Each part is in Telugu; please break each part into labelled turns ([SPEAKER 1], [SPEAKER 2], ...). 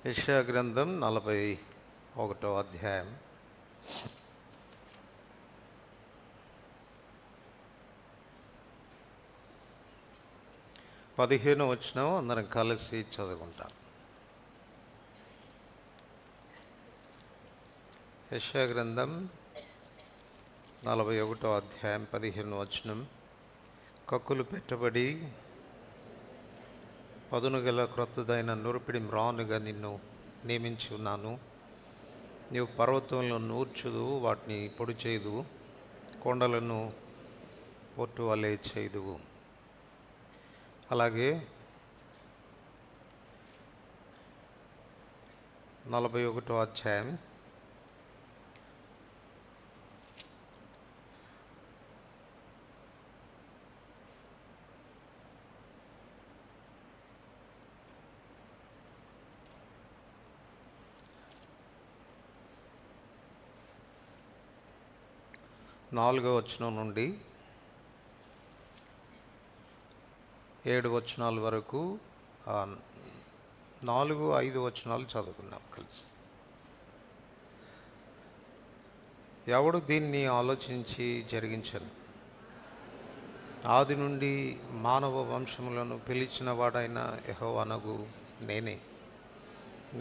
[SPEAKER 1] యెషయా గ్రంథం 41వ అధ్యాయం. పదిహేను వచనం అందరం కలిసి చదువుకుంటాం. యెషయా గ్రంథం 41వ అధ్యాయం 15 వచనం. కక్కులు పెట్టబడి పదును గల క్రొత్తదైన నూర్పిడి మ్రానుగా నిన్ను నియమించి ఉన్నాను. నీవు పర్వతంలో నూర్చుదు, వాటిని పొడి చేయుదువు, కొండలను పొట్టు వలె చేయుదువు. అలాగే 41వ అధ్యాయం 4వ వచనం నుండి 7 వచనాల వరకు 4-5 వచనాలు చదువుకున్నాం కలిసి. ఎవడు దీన్ని ఆలోచించి జరిగించను? ఆది నుండి మానవ వంశములను పిలిచిన వాడైన యెహోవానగు నేనే.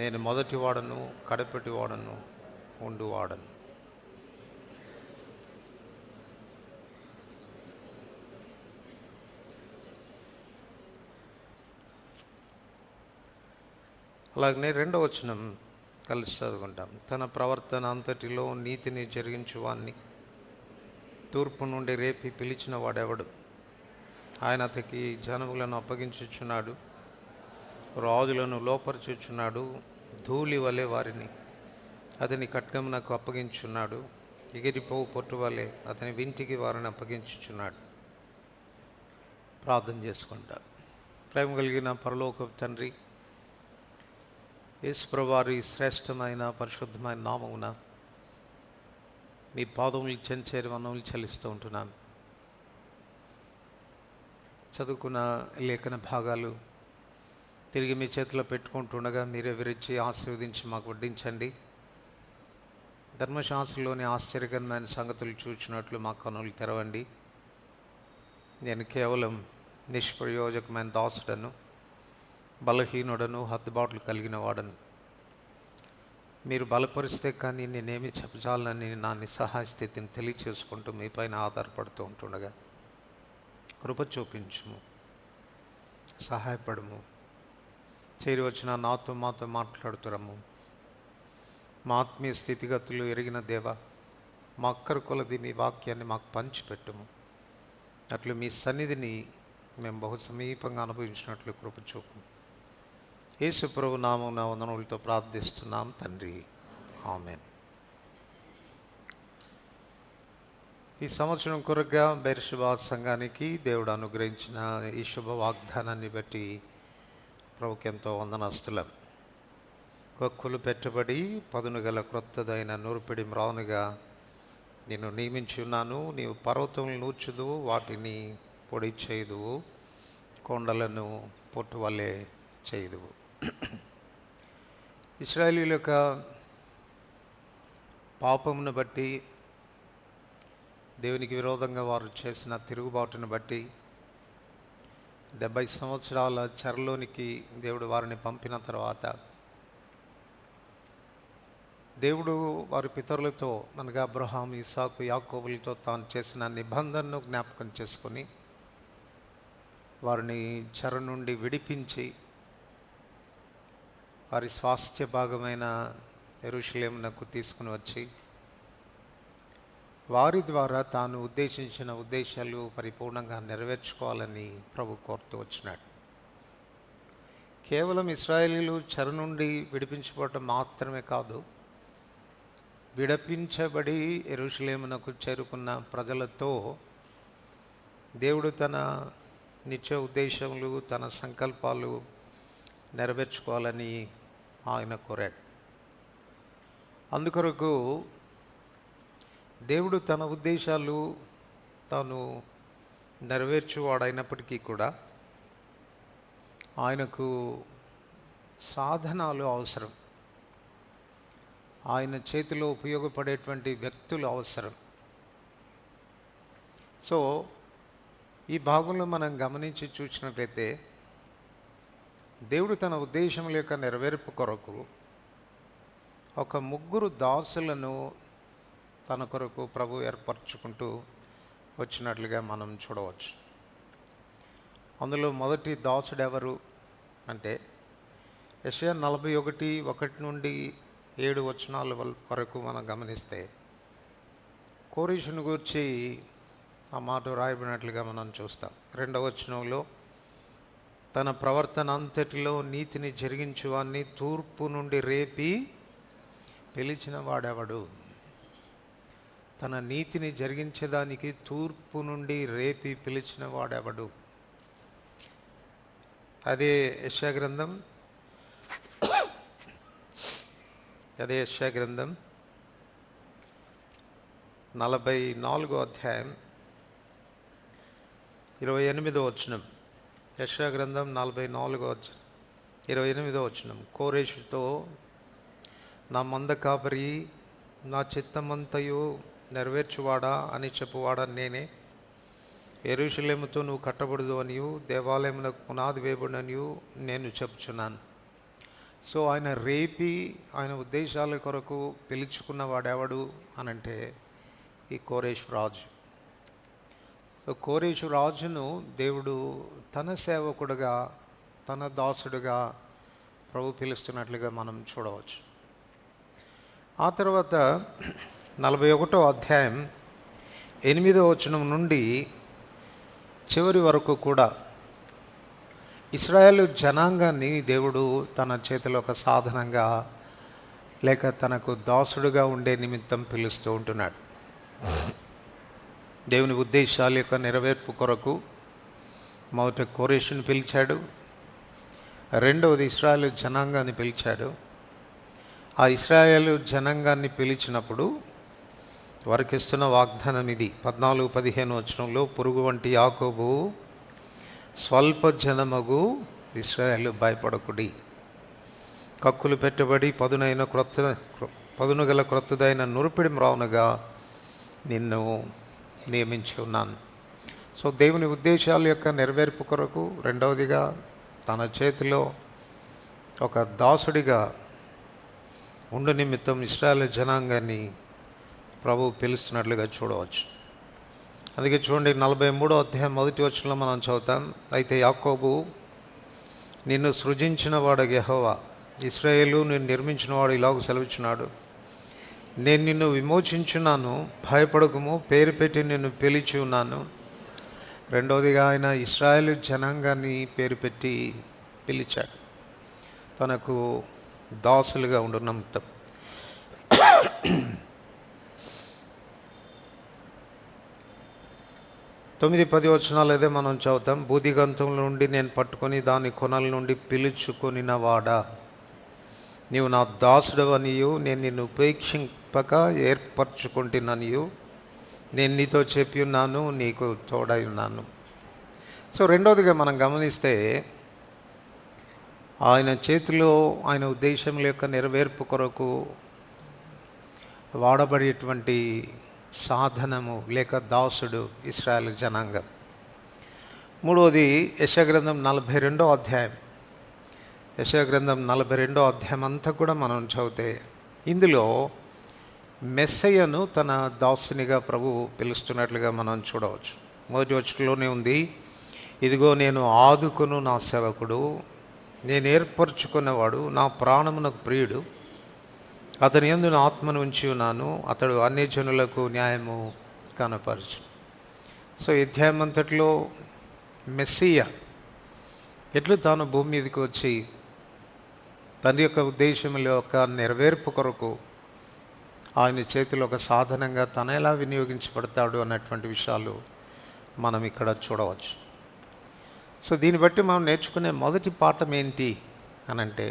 [SPEAKER 1] నేను మొదటి వాడను, కడపటి వాడను, ఉండువాడను. అలాగనే 2వ వచనం కలిసి చదువుకుంటాం. తన ప్రవర్తన అంతటిలో నీతిని జరిగించువాన్ని తూర్పు నుండి రేపి పిలిచిన వాడెవడు? ఆయన అతనికి జనములను అప్పగించుచున్నాడు, రాజులను లోపరుచుచున్నాడు. ధూళి వలె వారిని అతని ఖడ్గమునకు అప్పగించున్నాడు, ఎగిరిపోవు పొట్టు వలె అతని వింటికి వారిని అప్పగించుచున్నాడు. ప్రార్థన చేసుకుంటారు. ప్రేమ కలిగిన పరలోకపు తండ్రి, యేసుప్రభువారి శ్రేష్టమైన పరిశుద్ధమైన నామమున మీ పాదములు చెంచేరి మనములు చెల్లిస్తూ ఉంటున్నాను. చదువుకున్న లేఖన భాగాలు తిరిగి మీ చేతిలో పెట్టుకుంటుండగా మీరే విరిచి ఆశీర్వదించి మాకు వడ్డించండి. ధర్మశాస్త్రంలోని ఆశ్చర్యకరమైన సంగతులు చూచినట్లు మా కనులు తెరవండి. నేను కేవలం నిష్ప్రయోజకమైన దాసుడను, బలహీనుడను, హద్దుబాట్లు కలిగిన వాడను. మీరు బలపరిస్తే కానీ నేనేమి చెప్పచాలని నా నిస్సహాయ స్థితిని తెలియచేసుకుంటూ మీ పైన ఆధారపడుతూ ఉంటుండగా కృప చూపించుము, సహాయపడము. చేరి వచ్చిన నాతో మాతో మాట్లాడుతురము. మా ఆత్మీయ స్థితిగతులు ఎరిగిన దేవ, మా అక్కర కొలది మీ వాక్యాన్ని మాకు పంచిపెట్టుము. అట్లు మీ సన్నిధిని మేము బహు సమీపంగా అనుభవించినట్లు కృప చూపు. యేసు ప్రభు నామమున వందనములతో ప్రార్థిస్తున్నాం తండ్రి, ఆమేన్. ఈ సంవత్సరం కొరగా బెర్షెబా సంఘానికి దేవుడు అనుగ్రహించిన ఈ శుభ వాగ్దానాన్ని బట్టి ప్రభుకి ఎంతో వందనస్తులం. కక్కులు పెట్టబడి పదును గల క్రొత్తదైన నూర్పిడి మ్రానుగా నిన్ను నియమించి ఉన్నాను. నీవు పర్వతములు నూర్చుదువు, వాటిని పొడి చేయుదువు, కొండలను పొట్టు వలె చేయుదువు. ఇశ్రాయేలీయుల యొక్క పాపమును బట్టి, దేవునికి విరోధంగా వారు చేసిన తిరుగుబాటును బట్టి 70 సంవత్సరాల చెరలోనికి దేవుడు వారిని పంపిన తర్వాత దేవుడు వారి పితరులతో, అనగా అబ్రహాం, ఇస్సాకు, యాకోబులతో తాను చేసిన నిబంధనను జ్ఞాపకం చేసుకొని వారిని చెర నుండి విడిపించి వారి స్వాస్థ్య భాగమైన యెరూషలేమునకు తీసుకుని వచ్చి వారి ద్వారా తాను ఉద్దేశించిన ఉద్దేశాలు పరిపూర్ణంగా నెరవేర్చుకోవాలని ప్రభు కోరుతూ వచ్చినాడు. కేవలం ఇశ్రాయేలీయులు చెర నుండి విడిపించబడటం మాత్రమే కాదు, విడిపించబడి యెరూషలేమునకు చేరుకున్న ప్రజలతో దేవుడు తన నిత్య ఉద్దేశములు, తన సంకల్పాలు నెరవేర్చుకోవాలని ఆయన కోరాడు. అందుకొరకు దేవుడు తన ఉద్దేశాలు తాను నెరవేర్చువాడైనప్పటికీ కూడా ఆయనకు సాధనాలు అవసరం, ఆయన చేతిలో ఉపయోగపడేటువంటి వ్యక్తులు అవసరం. సో ఈ భాగంలో మనం గమనించి చూసినట్లయితే దేవుడు తన ఉద్దేశముల యొక్క నెరవేర్పు కొరకు ఒక 3 దాసులను తన కొరకు ప్రభు ఏర్పరచుకుంటూ వచ్చినట్లుగా మనం చూడవచ్చు. అందులో మొదటి దాసుడు ఎవరు అంటే యెషయా 41:1 నుండి 7 వచనాల వరకు మనం గమనిస్తే కోరేషును గూర్చి ఆ మాట రాయబడినట్లుగా మనం చూస్తాం. 2వ వచనంలో తన ప్రవర్తన అంతటిలో నీతిని జరిగించువాన్ని తూర్పు నుండి రేపి పిలిచిన వాడెవడు? తన నీతిని జరిగించేదానికి తూర్పు నుండి రేపి పిలిచిన వాడెవడు? అదే యెషయా గ్రంథం 44వ అధ్యాయం 28వ వచనం. యెషయా గ్రంథం 44:28 వచనం. కోరేషుతో, నా మంద కాపరి, నా చిత్తమంతయు నెరవేర్చువాడా అని చెప్పువాడా నేనే. యెరూషలేముతో నువ్వు కట్టబడదు అనియు దేవాలయమునకు పునాది వేయబడిననియు నేను చెప్పుచున్నాను. సో ఆయన రేపి ఆయన ఉద్దేశాల కొరకు పిలుచుకున్న వాడెవడు అనంటే ఈ కోరేషు రాజు. కోరేషు రాజును దేవుడు తన సేవకుడుగా, తన దాసుడుగా ప్రభు పిలుస్తున్నట్లుగా మనం చూడవచ్చు. ఆ తర్వాత 41వ అధ్యాయం 8వ వచనం నుండి చివరి వరకు కూడా ఇశ్రాయేలు జనాంగాన్ని దేవుడు తన చేతిలో ఒక సాధనంగా లేక తనకు దాసుడుగా ఉండే నిమిత్తం పిలుస్తూ ఉంటున్నాడు. దేవుని ఉద్దేశాల యొక్క నెరవేర్పు కొరకు మొదట కోరేషును పిలిచాడు, రెండవది ఇశ్రాయేలు జనాంగాన్ని పిలిచాడు. ఆ ఇశ్రాయేలు జనాంగాన్ని పిలిచినప్పుడు వారికి ఇస్తున్న వాగ్దానం ఇది. 14-15 వచనంలో, పురుగు వంటి యాకోబు, స్వల్ప జనమగు ఇశ్రాయేలు భయపడకుడి, కక్కులు పెట్టబడి పదును గల క్రొత్తదైన నురుపిడి మ్రావునుగా నిన్ను నియమించి ఉన్నాను. సో దేవుని ఉద్దేశాల యొక్క నెరవేర్పు కొరకు రెండవదిగా తన చేతిలో ఒక దాసుడిగా ఉండు నిమిత్తం ఇశ్రాయేలు జనాంగాన్ని ప్రభు పిలుస్తున్నట్లుగా చూడవచ్చు. అందుకే చూడండి, 43వ అధ్యాయం 1వ వచనంలో మనం చదువుతాం. అయితే యాకోబు, నిన్ను సృజించిన వాడు యెహోవా, ఇశ్రాయేలు నిన్ను నిర్మించిన వాడు ఇలాగ సెలవిచ్చున్నాడు, నేను నిన్ను విమోచించున్నాను, భయపడకుము, పేరు పెట్టి నిన్ను పిలిచి ఉన్నాను. రెండవదిగా ఆయన ఇశ్రాయేలు జనాంగాన్ని పేరు పెట్టి పిలిచాడు, తనకు దాసులుగా ఉండు నిమిత్తం. 9-10 వచనాలు అదే మనం చదువుతాం. బూదిగంతం నుండి నేను పట్టుకొని దాని కొనల నుండి పిలుచుకొనిన వాడా, నీవు నా దాసుడవనియు నేను నిన్ను ఉపేక్షింపక ఏర్పరచుకుంటున్నానియు నేను నీతో చెప్పి ఉన్నాను, నీకు తోడై ఉన్నాను. సో రెండవదిగా మనం గమనిస్తే ఆయన చేతిలో ఆయన ఉద్దేశముల యొక్క నెరవేర్పు కొరకు వాడబడేటువంటి సాధనము లేక దాసుడు ఇశ్రాయేలు జనాంగం. మూడవది యెషయా గ్రంథం 42వ అధ్యాయం. యెషయా గ్రంథం 42వ అధ్యాయం అంతా కూడా మనం చదివితే ఇందులో మెస్సయ్యను తన దాసునిగా ప్రభు పిలుస్తున్నట్లుగా మనం చూడవచ్చు. మొదటి వచనంలోనే ఉంది, ఇదిగో నేను ఆదుకొను నా సేవకుడు, నేను ఏర్పరచుకున్నవాడు, నా ప్రాణమునకు ప్రియుడు, అతని యందు నా ఆత్మను ఉంచి ఉన్నాను, అతడు అన్ని జనులకు న్యాయము కనపరచు. సో ఈ అధ్యాయం అంతట్లో మెస్సియా ఎట్లు తాను భూమి మీదకి వచ్చి తండ్రి యొక్క ఉద్దేశముల యొక్క నెరవేర్పు కొరకు ఆయన చేతిలో ఒక సాధనంగా తన ఎలా వినియోగించబడతాడు అన్నటువంటి విషయాలు మనం ఇక్కడ చూడవచ్చు. సో దీన్ని బట్టి మనం నేర్చుకునే మొదటి పాఠం ఏంటి అనంటే,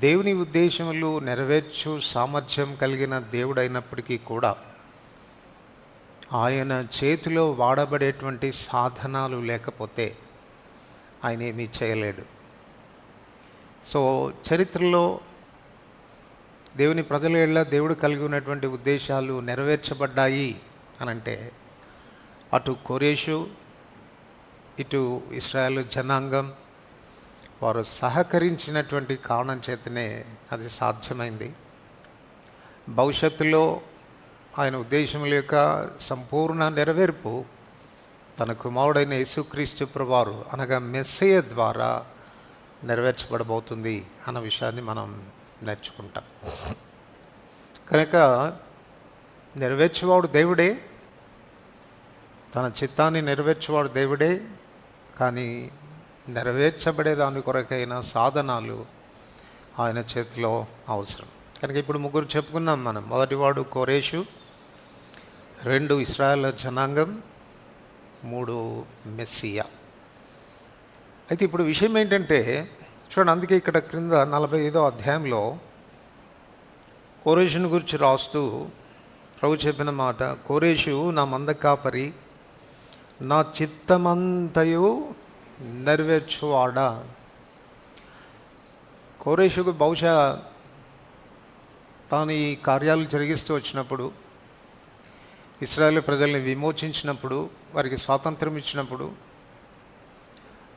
[SPEAKER 1] దేవుని ఉద్దేశములు నెరవేర్చు సామర్థ్యం కలిగిన దేవుడైనప్పటికీ కూడా ఆయన చేతిలో వాడబడేటువంటి సాధనాలు లేకపోతే ఆయన ఏమీ చేయలేడు. సో చరిత్రలో దేవుని ప్రజల ఎడల దేవుడు కలిగి ఉన్నటువంటి ఉద్దేశాలు నెరవేర్చబడ్డాయి అని అంటే అటు కోరేషు ఇటు ఇశ్రాయేలు జనాంగం వారు సహకరించినటువంటి కారణం చేతనే అది సాధ్యమైంది. భవిష్యత్తులో ఆయన ఉద్దేశముల యొక్క సంపూర్ణ నెరవేర్పు తన కుమారుడైన యేసుక్రీస్తు ప్రభువారు అనగా మెస్సయ్య ద్వారా నెరవేర్చబడబోతుంది అన్న విషయాన్ని మనం నేర్చుకుంటాం. కనుక నెరవేర్చేవాడు దేవుడే, తన చిత్తాన్ని నెరవేర్చేవాడు దేవుడే, కానీ నెరవేర్చబడే దాని కొరకైన సాధనాలు ఆయన చేతిలో అవసరం. కనుక ఇప్పుడు ముగ్గురు చెప్పుకున్నాం మనం. మొదటివాడు కోరేషు, 2 ఇశ్రాయేలు జనాంగం, 3 మెస్సియా. అయితే ఇప్పుడు విషయం ఏంటంటే చూడండి, అందుకే ఇక్కడ క్రింద 45వ అధ్యాయంలో కోరేషుని గురించి రాస్తూ ప్రభు చెప్పిన మాట, కోరేషు నా మంద కాపరి, నా చిత్తమంతయు నెరవేర్చువాడా. కోరేషుకు బహుశా తాను ఈ కార్యాలు జరిగిస్తూ వచ్చినప్పుడు, ఇశ్రాయేలు ప్రజల్ని విమోచించినప్పుడు, వారికి స్వాతంత్రం ఇచ్చినప్పుడు,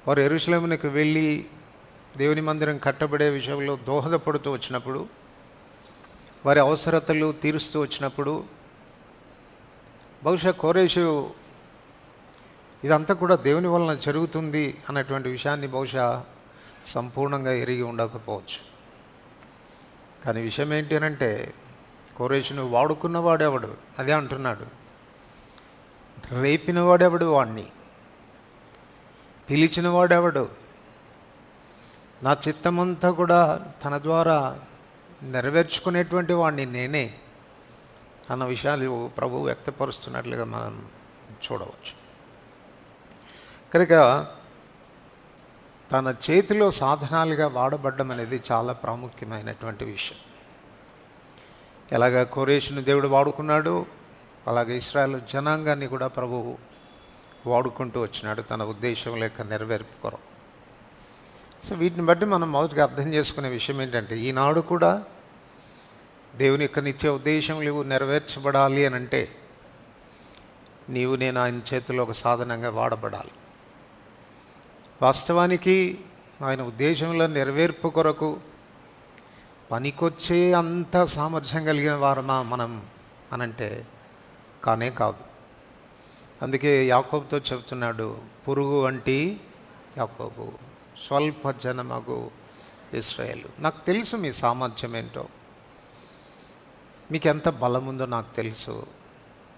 [SPEAKER 1] వారు యెరూషలేమునకు వెళ్ళి దేవుని మందిరం కట్టబడే విషయంలో దోహదపడుతూ వచ్చినప్పుడు, వారి అవసరతలు తీరుస్తూ వచ్చినప్పుడు, బహుశా కోరేషు ఇదంతా కూడా దేవుని వలన జరుగుతుంది అన్నటువంటి విషయాన్ని బహుశా సంపూర్ణంగా ఎరిగి ఉండకపోవచ్చు. కానీ విషయం ఏంటి అని అంటే, కోరేషును వాడుకున్నవాడెవడు, అదే అంటున్నాడు. రేపినవాడెవడు, వాడిని పిలిచినవాడెవడు, నా చిత్తమంతా కూడా తన ద్వారా నెరవేర్చుకునేటువంటి వాడిని నేనే అన్న విషయాలు ప్రభు వ్యక్తపరుస్తున్నట్లుగా మనం చూడవచ్చు. కనుక తన చేతిలో సాధనాలుగా వాడబడ్డం అనేది చాలా ప్రాముఖ్యమైనటువంటి విషయం. ఎలాగ కోరేషుని దేవుడు వాడుకున్నాడు, అలాగే ఇశ్రాయేలు జనాంగాన్ని కూడా ప్రభువు వాడుకుంటూ వచ్చినాడు తన ఉద్దేశం లేక నెరవేర్పు కొరకు. సో వీటిని బట్టి మనం మొదటిగా అర్థం చేసుకునే విషయం ఏంటంటే, ఈనాడు కూడా దేవుని యొక్క నిత్య ఉద్దేశములు నెరవేర్చబడాలి అని అంటే నీవు నేను ఆయన చేతిలో ఒక సాధనంగా వాడబడాలి. వాస్తవానికి ఆయన ఉద్దేశంలో నెరవేర్పు కొరకు పనికొచ్చే అంత సామర్థ్యం కలిగిన వారమా మనం అనంటే కానే కాదు. అందుకే యాకోబుతో చెబుతున్నాడు, పురుగు వంటి యాకోబు, స్వల్ప జనమగు ఇశ్రాయేలు. నాకు తెలుసు మీ సామర్థ్యం ఏంటో, మీకు ఎంత బలం ఉందో నాకు తెలుసు,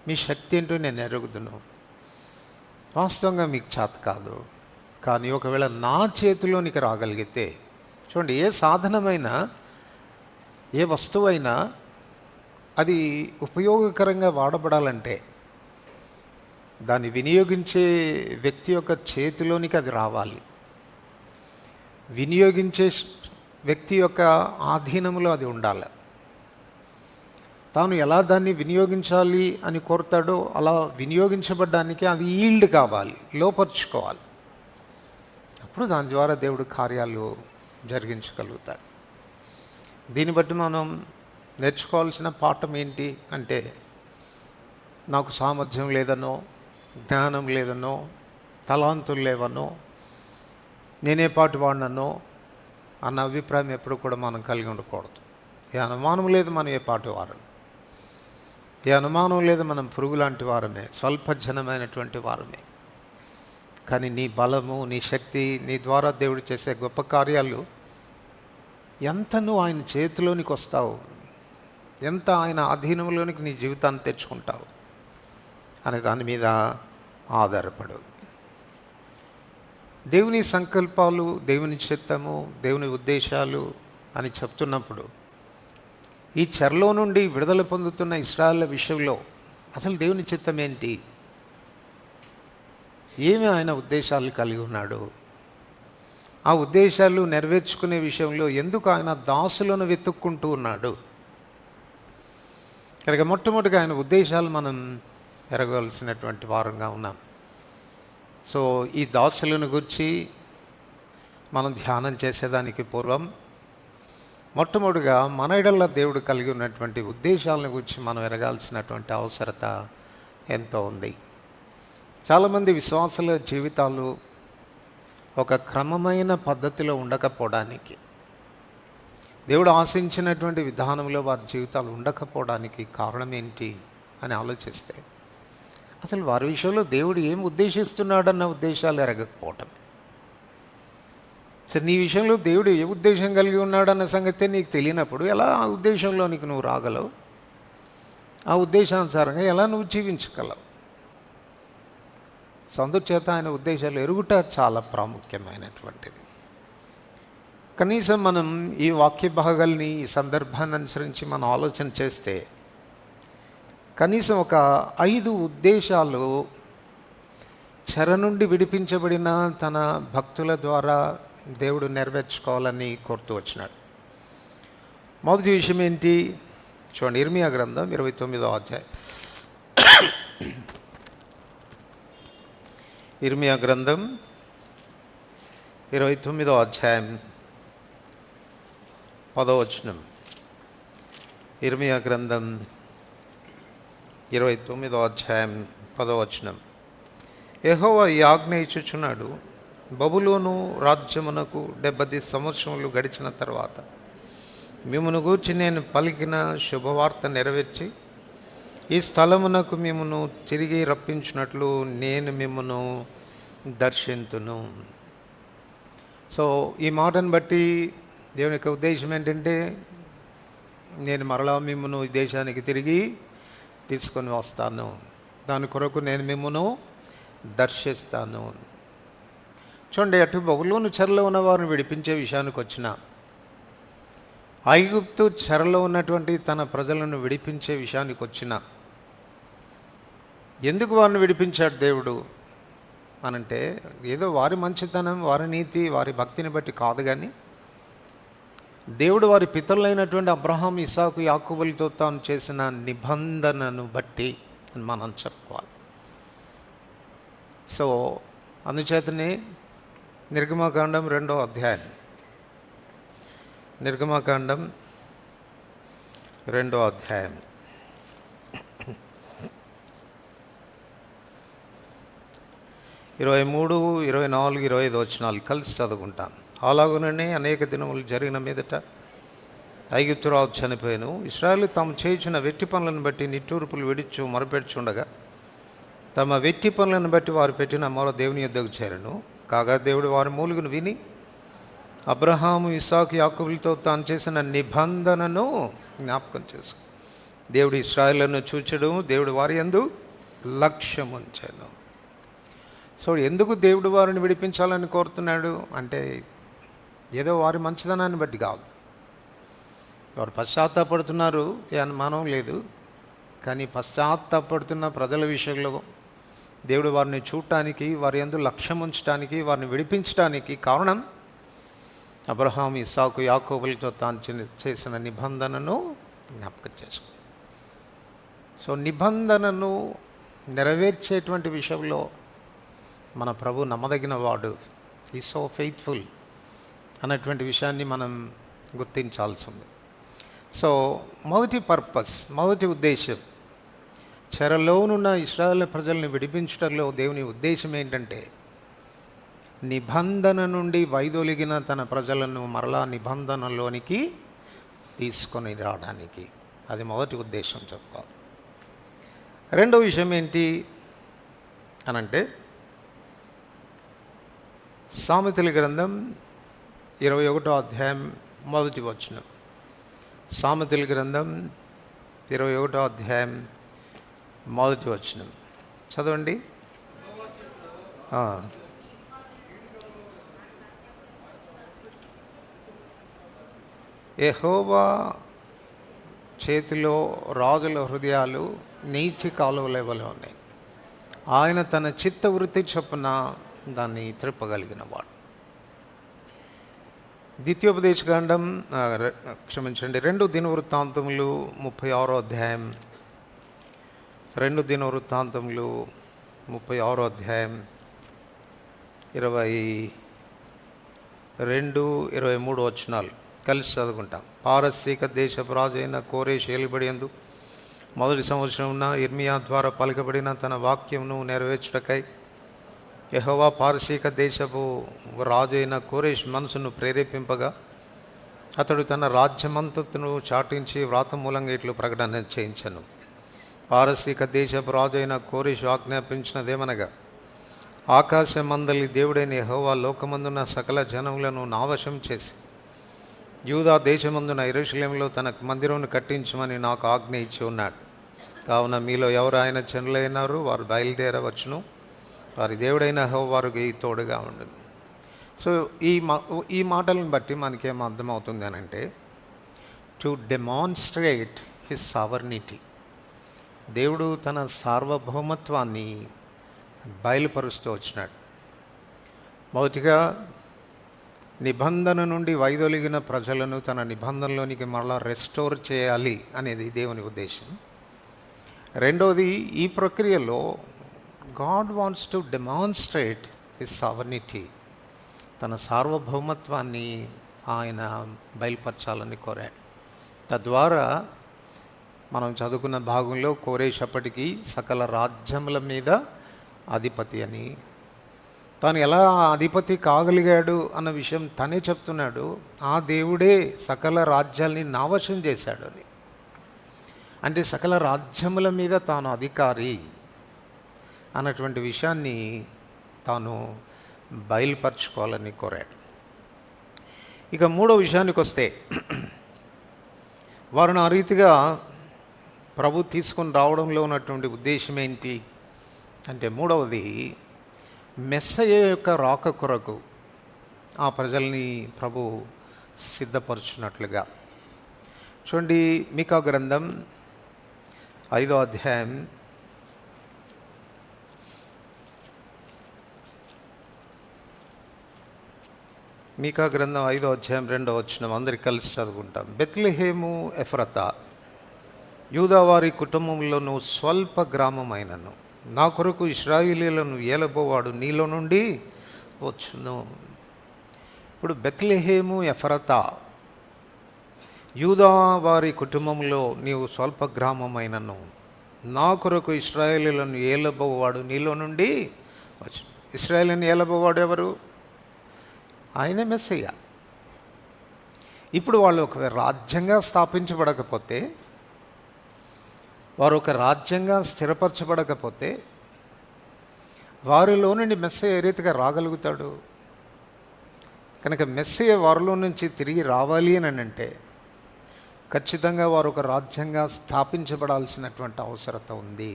[SPEAKER 1] మీ శక్తి ఏంటో నేను ఎరుగుదును. వాస్తవంగా మీకు చేత కాదు, కానీ ఒకవేళ నా చేతిలోనికి రాగలిగితే, చూడండి, ఏ సాధనమైనా ఏ వస్తువైనా అది ఉపయోగకరంగా వాడబడాలంటే దాన్ని వినియోగించే వ్యక్తి యొక్క చేతిలోనికి అది రావాలి. వినియోగించే వ్యక్తి యొక్క ఆధీనంలో అది ఉండాలి. తాను ఎలా దాన్ని వినియోగించాలి అని కోరుతాడో అలా వినియోగించబడ్డానికి అది ఈల్డ్ కావాలి, లోపరుచుకోవాలి. అప్పుడు దాని ద్వారా దేవుడు కార్యాలు జరిగించగలుగుతాడు. దీన్ని బట్టి మనం నేర్చుకోవాల్సిన పాఠం ఏంటి అంటే, నాకు సామర్థ్యం లేదనో, జ్ఞానం లేదనో, తలాంతులు లేవనో, నేనే పాటు వాడినో అన్న అభిప్రాయం ఎప్పుడు కూడా మనం కలిగి ఉండకూడదు. ఏ అనుమానం లేదు మనం ఏ పాటు వారని, ఏ అనుమానం లేదు మనం పురుగు లాంటి వారమే, స్వల్పజనమైనటువంటి వారమే. కానీ నీ బలము, నీ శక్తి, నీ ద్వారా దేవుడు చేసే గొప్ప కార్యాలు ఎంత నువ్వు ఆయన చేతిలోనికి వస్తావు, ఎంత ఆయన అధీనంలోనికి నీ జీవితాన్ని తెచ్చుకుంటావు అనే దాని మీద ఆధారపడు. దేవుని సంకల్పాలు, దేవుని చిత్తము, దేవుని ఉద్దేశాలు అని చెప్తున్నప్పుడు ఈ చెరలో నుండి విడుదల పొందుతున్న ఇశ్రాయేలు విషయంలో అసలు దేవుని చిత్తం ఏంటి, ఏమి ఆయన ఉద్దేశాలు కలిగి ఉన్నాడు, ఆ ఉద్దేశాలు నెరవేర్చుకునే విషయంలో ఎందుకు ఆయన దాసులను వెతుక్కుంటూ ఉన్నాడు. కనుక మొట్టమొదటిగా ఆయన ఉద్దేశాలు మనం ఎరగవలసినటువంటి వారంగా ఉన్నాం. సో ఈ దాసులను గురించి మనం ధ్యానం చేసేదానికి పూర్వం మొట్టమొదటిగా మన ఎడల దేవుడు కలిగి ఉన్నటువంటి ఉద్దేశాలను గురించి మనం ఎరగాల్సినటువంటి అవసరత ఎంతో ఉంది. చాలామంది విశ్వాసుల జీవితాలు ఒక క్రమమైన పద్ధతిలో ఉండకపోవడానికి, దేవుడు ఆశించినటువంటి విధానంలో వారి జీవితాలు ఉండకపోవడానికి కారణం ఏంటి అని ఆలోచిస్తే, అసలు వారి విషయంలో దేవుడు ఏం ఉద్దేశిస్తున్నాడన్న ఉద్దేశాలు ఎరగకపోవటం. సరే, నీ విషయంలో దేవుడు ఏ ఉద్దేశం కలిగి ఉన్నాడన్న సంగతే నీకు తెలియనప్పుడు ఎలా ఆ ఉద్దేశంలోనికి నువ్వు రాగలవు? ఆ ఉద్దేశానుసారంగా ఎలా నువ్వు జీవించగలవు? అందుచేత ఆయన ఉద్దేశాలు ఎరుగుట చాలా ప్రాముఖ్యమైనటువంటిది. కనీసం మనం ఈ వాక్య భాగాల్ని, ఈ సందర్భాన్ని అనుసరించి మనం ఆలోచన చేస్తే కనీసం ఒక 5 ఉద్దేశాలు చెర నుండి విడిపించబడిన తన భక్తుల ద్వారా దేవుడు నెరవేర్చుకోవాలని కోరుతూ వచ్చినాడు. మొదటి విషయం ఏంటి చూడండి, ఇర్మియా గ్రంథం 29వ అధ్యాయం. ఇర్మియా గ్రంథం 29వ అధ్యాయం 10వ వచనం. ఇర్మియా గ్రంథం 29వ అధ్యాయం 10వ వచనం. యెహోవా ఈ ఆజ్ఞ ఇచ్చుచున్నాడు, బబులోను రాజ్యమునకు 70 సంవత్సరములు గడిచిన తర్వాత మిమ్మును గూర్చి నేను పలికిన శుభవార్త నెరవేర్చి ఈ స్థలమునకు మిమ్మును తిరిగి రప్పించినట్లు నేను మిమ్మును దర్శింతును. సో ఈ మాటను బట్టి దేవుని యొక్క ఉద్దేశం ఏంటంటే, నేను మరలా మిమ్మును ఈ దేశానికి తిరిగి తీసుకొని వస్తాను, దాని కొరకు నేను మిమ్మును దర్శిస్తాను. చూడండి, అటు బబులోను చెరలో ఉన్న వారిని విడిపించే విషయానికి వచ్చిన, ఐగుప్తు చెరలో ఉన్నటువంటి తన ప్రజలను విడిపించే విషయానికి వచ్చిన, ఎందుకు వారిని విడిపించాడు దేవుడు అనంటే, ఏదో వారి మంచితనం, వారి నీతి, వారి భక్తిని బట్టి కాదు, కానీ దేవుడు వారి పితరులైనటువంటి అబ్రహాం, ఇస్సాకు, యాకోబులతో తాను చేసిన నిబంధనను బట్టి మనం చెప్పుకోవాలి. సో అందుచేతనే నిర్గమకాండం 2వ అధ్యాయం, నిర్గమకాండం 2వ అధ్యాయం 23, 24, 25 వచనాలు కలిసి చదువుకుంటాను. అలాగుననే అనేక దినములు జరిగిన మీదట ఐగుప్తురాజు చనిపోయాను. ఇశ్రాయేలు తాము చేయించిన వెట్టి పనులను బట్టి నిట్టూర్పులు విడిచు మొరపెట్టుచుండగా తమ వెట్టి పనులను బట్టి వారు పెట్టిన మొర దేవుని యొద్దకు చేరను. కాగా దేవుడు వారి మూలుగును విని అబ్రహాము, ఇస్సాకు, యాకోబులతో తాను చేసిన నిబంధనను జ్ఞాపకం చేసుకో. దేవుడు ఇశ్రాయేలును చూచడు, దేవుడు వారి యందు లక్ష్యముంచెను. సో ఎందుకు దేవుడు వారిని విడిపించాలని కోరుతున్నాడు అంటే, ఏదో వారి మంచిదనాన్ని బట్టి కాదు. వారు పశ్చాత్తాపడుతున్నారు, ఏ అనుమానం లేదు. కానీ పశ్చాత్తాపడుతున్న ప్రజల విషయంలో దేవుడు వారిని చూడటానికి, వారి యందు లక్ష్యం ఉంచడానికి, వారిని విడిపించడానికి కారణం అబ్రహాం, ఇస్సాకు, యాకోబులతో తాను చేసిన నిబంధనను జ్ఞాపకం చేసుకో. సో నిబంధనను నెరవేర్చేటువంటి విషయంలో మన ప్రభు నమ్మదగిన వాడు, ఈ సో ఫెయిత్ఫుల్ అన్నటువంటి విషయాన్ని మనం గుర్తించాల్సి ఉంది. సో మొదటి పర్పస్, మొదటి ఉద్దేశం, చెరలోనున్న ఇశ్రాయేలు ప్రజల్ని విడిపించడంలో దేవుని ఉద్దేశం ఏంటంటే, నిబంధన నుండి వైదొలిగిన తన ప్రజలను మరలా నిబంధనలోనికి తీసుకొని రావడానికి. అది మొదటి ఉద్దేశం చెప్పాలి. రెండో విషయం ఏంటి అనంటే, సామెతల గ్రంథం 21వ అధ్యాయం మొదటి వచనం. సామెతల గ్రంథం 21వ అధ్యాయం మొదటి వచనం చదవండి. యెహోవా చేతిలో రాజుల హృదయాలు నీచి కాలువల వలె ఉన్నాయి, ఆయన తన చిత్త వృత్తి చొప్పున దాన్ని త్రిప్పగలిగిన వాడు. ద్వితీయోపదేశకాండం, క్షమించండి, 2 దినవృత్తాంతములు 36వ అధ్యాయం, 2 దినవృత్తాంతములు 36వ అధ్యాయం 22, 23 వచనాలు. కలిసి చదువుకుంటాం. పారసీక దేశపు రాజు అయిన కోరేషు ఏలుబడియందు మొదటి సంవత్సరమున ఇర్మియా ద్వారా పలుకబడిన తన వాక్యమును నెరవేర్చుటకై యెహోవా పారసీక దేశపు రాజు అయిన కోరేషు మనసును ప్రేరేపింపగా అతడు తన రాజ్యమంతను చాటించి వ్రాత మూలంగా ఇట్లు ప్రకటన చేయించను. పారసీక దేశపు రాజు అయిన కోరేషు ఆజ్ఞాపించినదేమనగా, ఆకాశమందలి దేవుడైన యెహోవా లోకమందున సకల జనములను నావశం చేసి యూదా దేశమందున యెరూషలేములో తన మందిరమును కట్టించమని నాకు ఆజ్ఞ ఇచ్చి ఉన్నాడు. కావున మీలో ఎవరు ఆయన జనులైనారు వారు బయలుదేరవచ్చును, వారి దేవుడైన యెహోవా వారికి తోడుగా ఉండును. సో ఈ మాటలను బట్టి మనకేం అర్థమవుతుంది అని అంటే, టు డెమాన్స్ట్రేట్ హిస్ సావర్నిటీ, దేవుడు తన సార్వభౌమత్వాన్ని బయలుపరుస్తూ వచ్చినాడు. మొదటిగా నిబంధన నుండి వైదొలిగిన ప్రజలను తన నిబంధనలోనికి మళ్ళా రెస్టోర్ చేయాలి అనేది దేవుని ఉద్దేశం. రెండవది, ఈ ప్రక్రియలో God wants to demonstrate his sovereignty, తన సార్వభౌమత్వాన్ని ఆయన బయలుపరచాలని కోరాడు. తద్వారా మనం చదువుకున్న భాగంలో కోరేషు అప్పటికి సకల రాజ్యముల మీద అధిపతి అని, తాను ఎలా అధిపతి కాగలిగాడు అన్న విషయం తనే చెప్తున్నాడు. ఆ దేవుడే సకల రాజ్యాల్ని నావశం చేశాడు అని. అంటే సకల రాజ్యముల మీద తాను అధికారి అన్నటువంటి విషయాన్ని తాను బయలుపరచుకోవాలని కోరాడు. ఇక మూడో విషయానికి వస్తే, వారిని ఆ రీతిగా ప్రభు తీసుకొని రావడంలో ఉన్నటువంటి ఉద్దేశం ఏంటి అంటే, మూడవది మెస్సయ్య యొక్క రాక కొరకు ఆ ప్రజల్ని ప్రభు సిద్ధపరుచున్నట్లుగా. చూడండి, మీకా గ్రంథం 5వ అధ్యాయం మీకా గ్రంథం 5వ అధ్యాయం 2వ వచనం అందరికి కలిసి చదువుకుంటాం. బెత్లెహేము ఎఫ్రతా, యూదావారి కుటుంబంలోను స్వల్ప గ్రామమైనను నా కొరకు ఇశ్రాయేలీయులను ఏలబోవాడు నీలో నుండి వచ్చును. ఇప్పుడు బెత్లెహేము ఎఫ్రతా, యూదా వారి కుటుంబంలో నీవు స్వల్ప గ్రామమైనను నా కొరకు ఇశ్రాయేలీయులను ఏలబోవాడు నీలో నుండి వచ్చును. ఇశ్రాయేలుని ఏలబోవాడు ఎవరు? ఆయనే మెస్సయ్య. ఇప్పుడు వాళ్ళు ఒక రాజ్యంగా స్థాపించబడకపోతే, వారు ఒక రాజ్యంగా స్థిరపరచబడకపోతే వారిలో నుండి మెస్సయ్య ఏ రీతిగా రాగలుగుతాడు? కనుక మెస్సయ్య వారిలో నుంచి తిరిగి రావాలి అని అంటే ఖచ్చితంగా వారు ఒక రాజ్యంగా స్థాపించబడాల్సినటువంటి అవసరత ఉంది.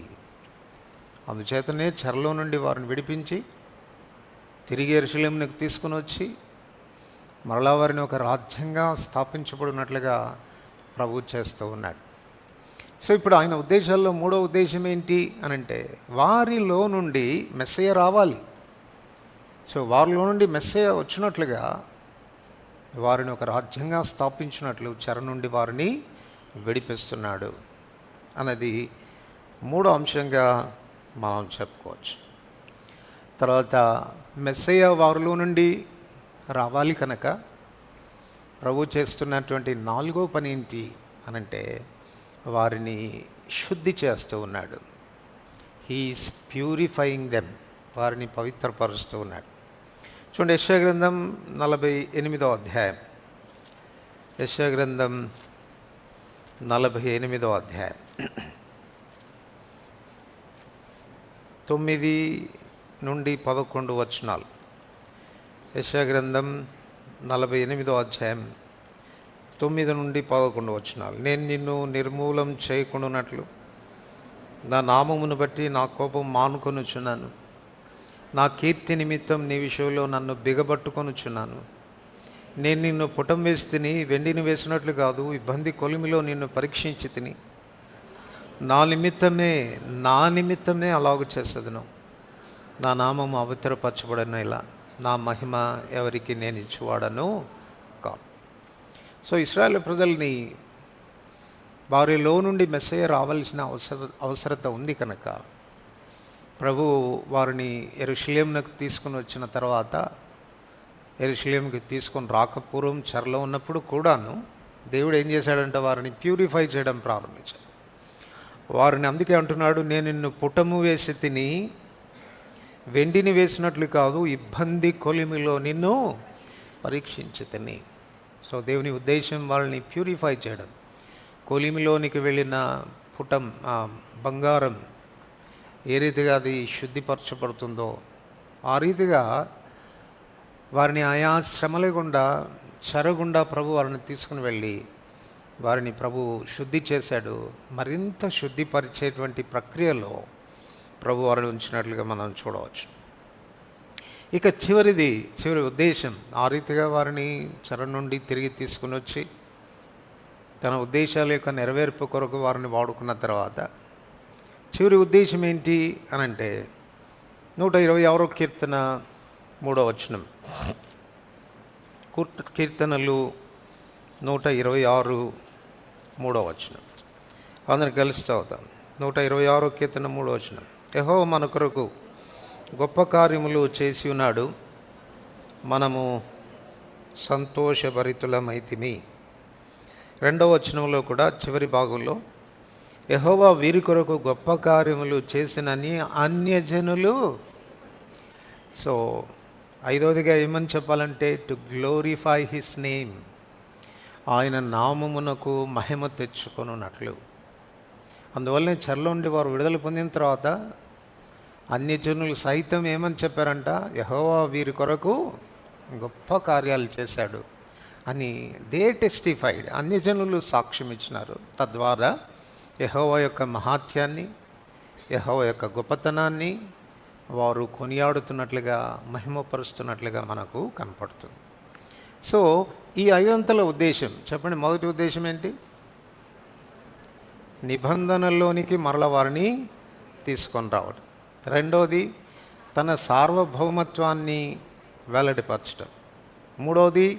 [SPEAKER 1] అందుచేతనే చెరలో నుండి వారిని విడిపించి తిరిగి యెరూషలేమునకు తీసుకుని వచ్చి మరలా వారిని ఒక రాజ్యంగా స్థాపించబడినట్లుగా ప్రభు చేస్తూ ఉన్నాడు. సో ఇప్పుడు ఆయన ఉద్దేశాల్లో మూడో ఉద్దేశం ఏంటి అని అంటే, వారిలో నుండి మెస్సయ్య రావాలి. సో వారిలో నుండి మెస్సయ్య వచ్చినట్లుగా వారిని ఒక రాజ్యంగా స్థాపించినట్లు చెర నుండి వారిని విడిపిస్తున్నాడు అన్నది మూడో అంశంగా మనం చెప్పుకోవచ్చు. తర్వాత మెస్సయ్య వారిలో నుండి రావాలి కనుక ప్రభు చేస్తున్నటువంటి నాలుగో పని ఏంటి అనంటే, వారిని శుద్ధి చేస్తూ ఉన్నాడు. హీఈస్ ప్యూరిఫైయింగ్ దెమ్, వారిని పవిత్రపరుస్తూ ఉన్నాడు. చూడండి, యెషయా గ్రంథం 48వ అధ్యాయం. యెషయా గ్రంథం 48వ అధ్యాయం 9 నుండి 11 వచనాలు. యెషయా గ్రంథం 48వ అధ్యాయం 9 నుండి 11 వచనాలు. నేను నిన్ను నిర్మూలం చేయకుండానట్లు నా నామమును బట్టి నా కోపం మానుకొనుచున్నాను. నా కీర్తి నిమిత్తం నీ విషయంలో నన్ను బిగబట్టుకొనుచున్నాను. నేను నిన్ను పుటం వేసి తిని వెండిని వేసినట్లు కాదు, ఇబ్బంది కొలిమిలో నిన్ను పరీక్షించి తిని నా నిమిత్తమే అలాగూ చేసేదను. నా నామము అపవిత్రపరచబడిన ఇలా నా మహిమ ఎవరికి నేను ఇచ్చువాడను కాదు. సో ఇశ్రాయేలు ప్రజల్ని వారిలో నుండి మెస్సయ్య రావాల్సిన అవసరత ఉంది కనుక ప్రభు వారిని యెరూషలేమునకు తీసుకుని వచ్చిన తర్వాత యెరూషలేముకి తీసుకొని రాకపూర్వం చెరలో ఉన్నప్పుడు కూడాను దేవుడు ఏం చేశాడంటే వారిని ప్యూరిఫై చేయడం ప్రారంభించాడు. వారిని అందుకే అంటున్నాడు, నేను నిన్ను పుటము వేసి తిని వెండిని వేసినట్లు కాదు, ఇబ్బంది కొలిమిలో నిన్ను పరీక్షించి తిని. సో దేవుని ఉద్దేశం వాళ్ళని ప్యూరిఫై చేయడం. కొలిమిలోనికి వెళ్ళిన బంగారం ఏ రీతిగా అది శుద్ధిపరచబడుతుందో ఆ రీతిగా వారిని ఆయా శ్రమల గుండా చెరగుండా ప్రభు వారిని తీసుకుని వెళ్ళి వారిని ప్రభు శుద్ధి చేశాడు. మరింత శుద్ధిపరిచేటువంటి ప్రక్రియలో ప్రభు వారిని ఉంచినట్లుగా మనం చూడవచ్చు. ఇక చివరి ఉద్దేశం, ఆ రీతిగా వారిని చెర నుండి తిరిగి తీసుకుని వచ్చి తన ఉద్దేశాల యొక్క నెరవేర్పు కొరకు వారిని వాడుకున్న తర్వాత చివరి ఉద్దేశం ఏంటి అనంటే 126వ కీర్తన 3వ వచనం. కీర్తనలు 126 3వ వచనం. అందరు కలిసి చదువుతాం. 126వ కీర్తన 3వ వచనం. యెహోవా మన కొరకు గొప్ప కార్యములు చేసి ఉన్నాడు, మనము సంతోషభరితులమైతిమి. 2వ వచనంలో కూడా చివరి భాగంలో యెహోవా వీరి కొరకు గొప్ప కార్యములు చేసినని అన్యజనులు. సో 5వదిగా ఏమని చెప్పాలంటే టు గ్లోరిఫై హిస్ నేమ్, ఆయన నామమునకు మహిమ తెచ్చుకొనున్నట్లు. అందువల్లనే చెరలో ఉండి వారు విడుదల పొందిన తర్వాత అన్యజనులు సైతం ఏమని చెప్పారంట, యెహోవా వీరి కొరకు గొప్ప కార్యాలు చేశాడు అని దే టెస్టిఫైడ్. అన్యజనులు సాక్ష్యం ఇచ్చినారు. తద్వారా యెహోవా యొక్క మహాత్యాన్ని, యెహోవా యొక్క గొప్పతనాన్ని వారు కొనియాడుతున్నట్లుగా, మహిమపరుస్తున్నట్లుగా మనకు కనపడుతుంది. సో ఈ 5 అంతల ఉద్దేశం చెప్పండి. మొదటి ఉద్దేశం ఏంటి? నిబంధనల్లోనికి మరల వారిని తీసుకొని రావడం. 2వది తన సార్వభౌమత్వాన్ని వెల్లడిపరచడం. 3వది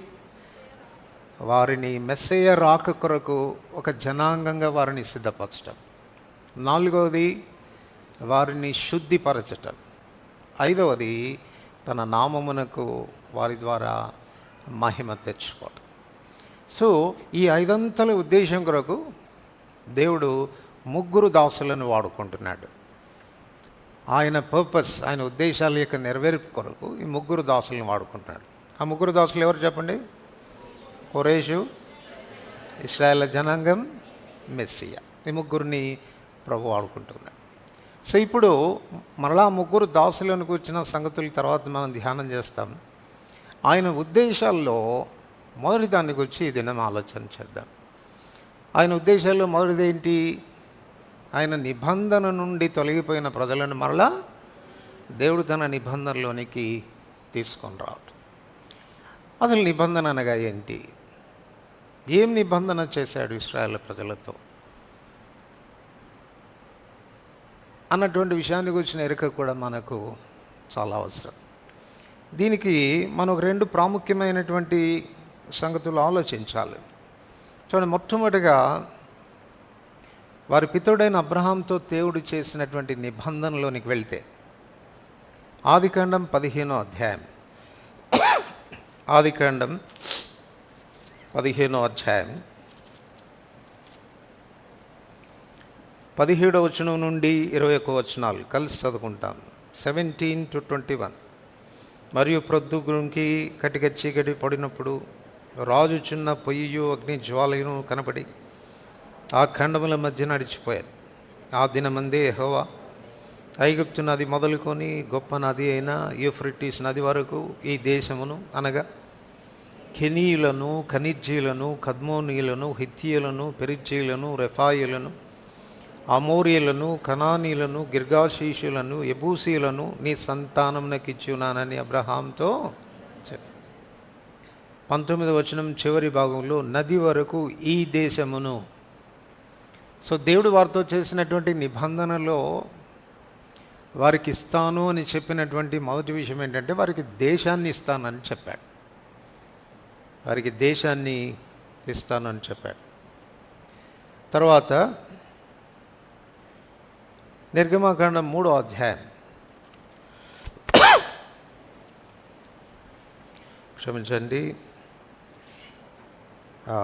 [SPEAKER 1] వారిని మెస్సయ్య రాక కొరకు ఒక జనాంగంగా వారిని సిద్ధపరచడం. 4వది వారిని శుద్ధిపరచటం. 5వది తన నామమునకు వారి ద్వారా మహిమ తెచ్చుకోవడం. సో ఈ 5 అంతల ఉద్దేశం కొరకు దేవుడు 3 దాసులను వాడుకుంటున్నాడు. ఆయన పర్పస్, ఆయన ఉద్దేశాల యొక్క నెరవేర్పు కొరకు ఈ 3 దాసులను వాడుకుంటున్నాడు. ఆ 3 దాసులు ఎవరు చెప్పండి? కొరేషు, ఇశ్రాయేల్ జనాంగం, మెస్సియా. ఈ 3ని ప్రభు వాడుకుంటున్నాడు. సో ఇప్పుడు మరలా 3 దాసులను కూర్చున్న సంగతుల తర్వాత మనం ధ్యానం చేస్తాం. ఆయన ఉద్దేశాల్లో మొదటి దాన్ని గురించి ఈ దినం ఆలోచన చేద్దాం. ఆయన ఉద్దేశాల్లో మొదటిది ఏంటి? ఆయన నిబంధన నుండి తొలగిపోయిన ప్రజలను మరలా దేవుడు తన నిబంధనలోనికి తీసుకొని రావడం. అసలు నిబంధన అనగా ఏంటి? ఏం నిబంధన చేశాడు ఇశ్రాయేల్ ప్రజలతో అన్నటువంటి విషయాన్ని గురించిన ఎరుక కూడా మనకు చాలా అవసరం. దీనికి మనం 2 ప్రాముఖ్యమైనటువంటి సంగతులు ఆలోచించాలి. చూడండి, మొట్టమొదటిగా వారి పితరుడైన అబ్రహాంతో దేవుడు చేసినటువంటి నిబంధనలోనికి వెళ్తే ఆదికాండం 15వ అధ్యాయం. ఆదికాండం 15వ అధ్యాయం 17వ వచనం నుండి 21వ వచనాలు కలిసి చదువుకుంటాం. 17 to 21. మరియు ప్రొద్దుగుంకి కటిక చీకటి పడినప్పుడు రాజు చిన్న పొయ్యు అగ్ని జ్వాలయును కనపడి ఆ ఖండముల మధ్య నడిచిపోయారు. ఆ దినమందే యెహోవా ఐగుప్తు నది మొదలుకొని గొప్ప నది అయిన యూఫ్రటీస్ నది వరకు ఈ దేశమును, అనగా కెనీయులను, కనిజ్జీలను, కద్మోనీయులను, హిత్తీయులను, పెరిజ్జీయులను, రెఫాయిలను, అమోరియలను, కనానీయులను, గిర్గాషీషులను, యెబూసీయులను నీ సంతానంకిచ్చున్నానని అబ్రహాంతో చెప్పి 19వ వచనం చివరి భాగంలో నది వరకు ఈ దేశమును. సో దేవుడు వారితో చేసినటువంటి నిబంధనలో వారికి ఇస్తాను అని చెప్పినటువంటి మొదటి విషయం ఏంటంటే వారికి దేశాన్ని ఇస్తానని చెప్పాడు. వారికి దేశాన్ని ఇస్తానని చెప్పాడు. తర్వాత నిర్గమకాండం 3వ అధ్యాయం క్షమించండి. ఆ,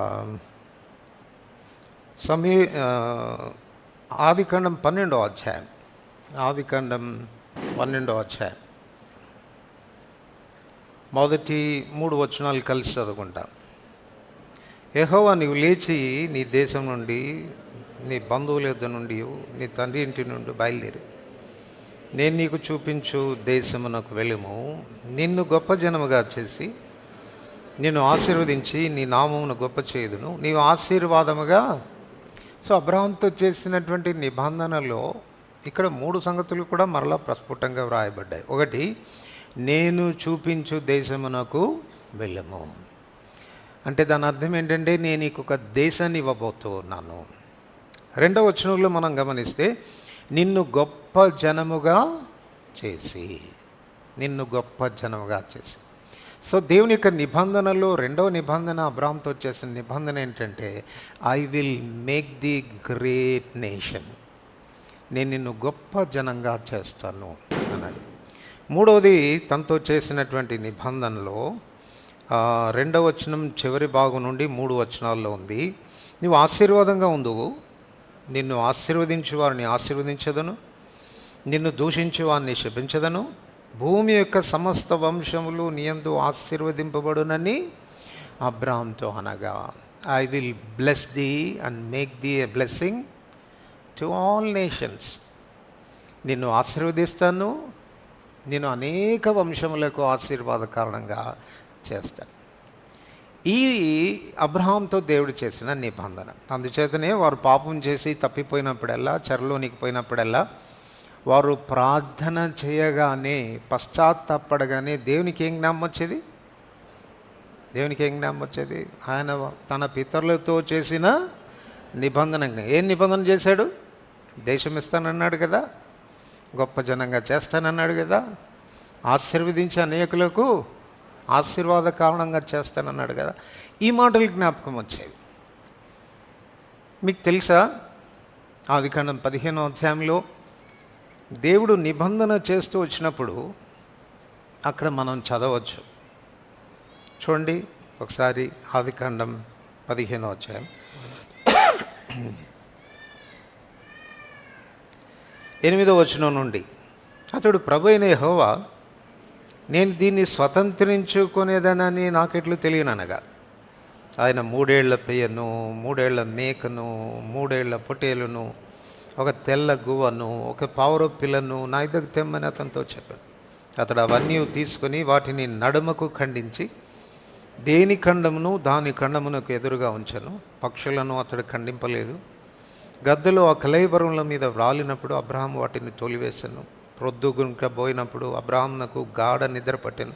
[SPEAKER 1] ఆదికాండం 12వ అధ్యాయం. ఆదికాండం 12వ అధ్యాయం మొదటి 3 వచనాలు కలిసి చదువుకుంటాం. యెహోవా, నీవు లేచి నీ దేశం నుండి, నీ బంధువుల యొద్ద నుండి, నీ తండ్రి ఇంటి నుండి బయలుదేరి నేను నీకు చూపించు దేశమునకు వెళ్ళుము. నిన్ను గొప్ప జనముగా చేసి నిన్ను ఆశీర్వదించి నీ నామమును గొప్ప చేయుదును. నీవు ఆశీర్వాదముగా. సో అబ్రహాంతో చేసినటువంటి నిబంధనలో ఇక్కడ 3 సంగతులు కూడా మరలా ప్రస్ఫుటంగా వ్రాయబడ్డాయి. ఒకటి, నేను చూపించు దేశమునకు వెళ్ళము అంటే దాని అర్థం ఏంటంటే నేను నీకు ఒక దేశాన్ని ఇవ్వబోతూ ఉన్నాను. 2వ వచనంలో మనం గమనిస్తే నిన్ను గొప్ప జనముగా చేసి, నిన్ను గొప్ప జనముగా చేసి. సో దేవుని యొక్క నిబంధనలో 2వ నిబంధన, అబ్రహాంతో చేసిన నిబంధన ఏంటంటే I will make the great nation. నేను నిన్ను గొప్ప జనంగా చేస్తాను అన్నాడు. 3వది తనతో చేసినటువంటి నిబంధనలో 2వ వచనం చివరి భాగం నుండి 3 వచనాల్లో ఉంది. నువ్వు ఆశీర్వాదంగా ఉందువు, నిన్ను ఆశీర్వదించు వారిని ఆశీర్వదించదను, నిన్ను దూషించు వారిని శపించదను, భూమి యొక్క సమస్త వంశములు నీయందు ఆశీర్వదింపబడునని అబ్రహాంతో అనగా, I will bless the and make the a blessing to all nations. నిన్ను ఆశీర్వదిస్తాను, నేను అనేక వంశములకు ఆశీర్వాద కారణంగా చేస్తాను. ఈ అబ్రహాంతో దేవుడు చేసిన నిబంధన. అందుచేతనే వారు పాపం చేసి తప్పిపోయినప్పుడల్లా, చెరలోనికి పోయినప్పుడల్లా వారు ప్రార్థన చేయగానే, పశ్చాత్తాపడగానే దేవునికి ఏం జ్ఞాపకం వచ్చేది? దేవునికి ఏం జ్ఞాపకం వచ్చేది? ఆయన తన పితరులతో చేసిన నిబంధన. ఏం నిబంధన చేశాడు? దేశం ఇస్తానన్నాడు కదా, గొప్ప జనంగా చేస్తానన్నాడు కదా, ఆశీర్వదించి అనేకులకు ఆశీర్వాద కారణంగా చేస్తానన్నాడు కదా. ఈ మాటలు జ్ఞాపకం వచ్చాయి. మీకు తెలుసా, ఆదికాండం 15వ అధ్యాయంలో దేవుడు నిబంధన చేస్తూ వచ్చినప్పుడు అక్కడ మనం చదవచ్చు. చూడండి ఒకసారి, ఆదికాండం 15వ అధ్యాయం 8వ వచనం నుండి, అతడు ప్రభు అయిన యెహోవా, నేను దీన్ని స్వతంత్రించుకునేదనని నాకెట్లు తెలియననగా, ఆయన 3 ఏళ్ల పెయ్యను, 3 ఏళ్ల మేకను, 3 ఏళ్ల పొట్టేలును, ఒక తెల్ల గువ్వను, ఒక పావుర పిల్లను నా ఇద్దరికి తెమ్మని అతనితో చెప్పాను. అతడు అవన్నీ తీసుకొని వాటిని నడుమకు ఖండించి దేని ఖండమును దాని ఖండమునకు ఎదురుగా ఉంచను. పక్షులను అతడు ఖండింపలేదు. గద్దలు ఆ కలయబరముల మీద వ్రాలినప్పుడు అబ్రహాం వాటిని తోలివేశాను. ప్రొద్దుగుంక పోయినప్పుడు అబ్రహామునకు గాఢ నిద్ర పట్టెను.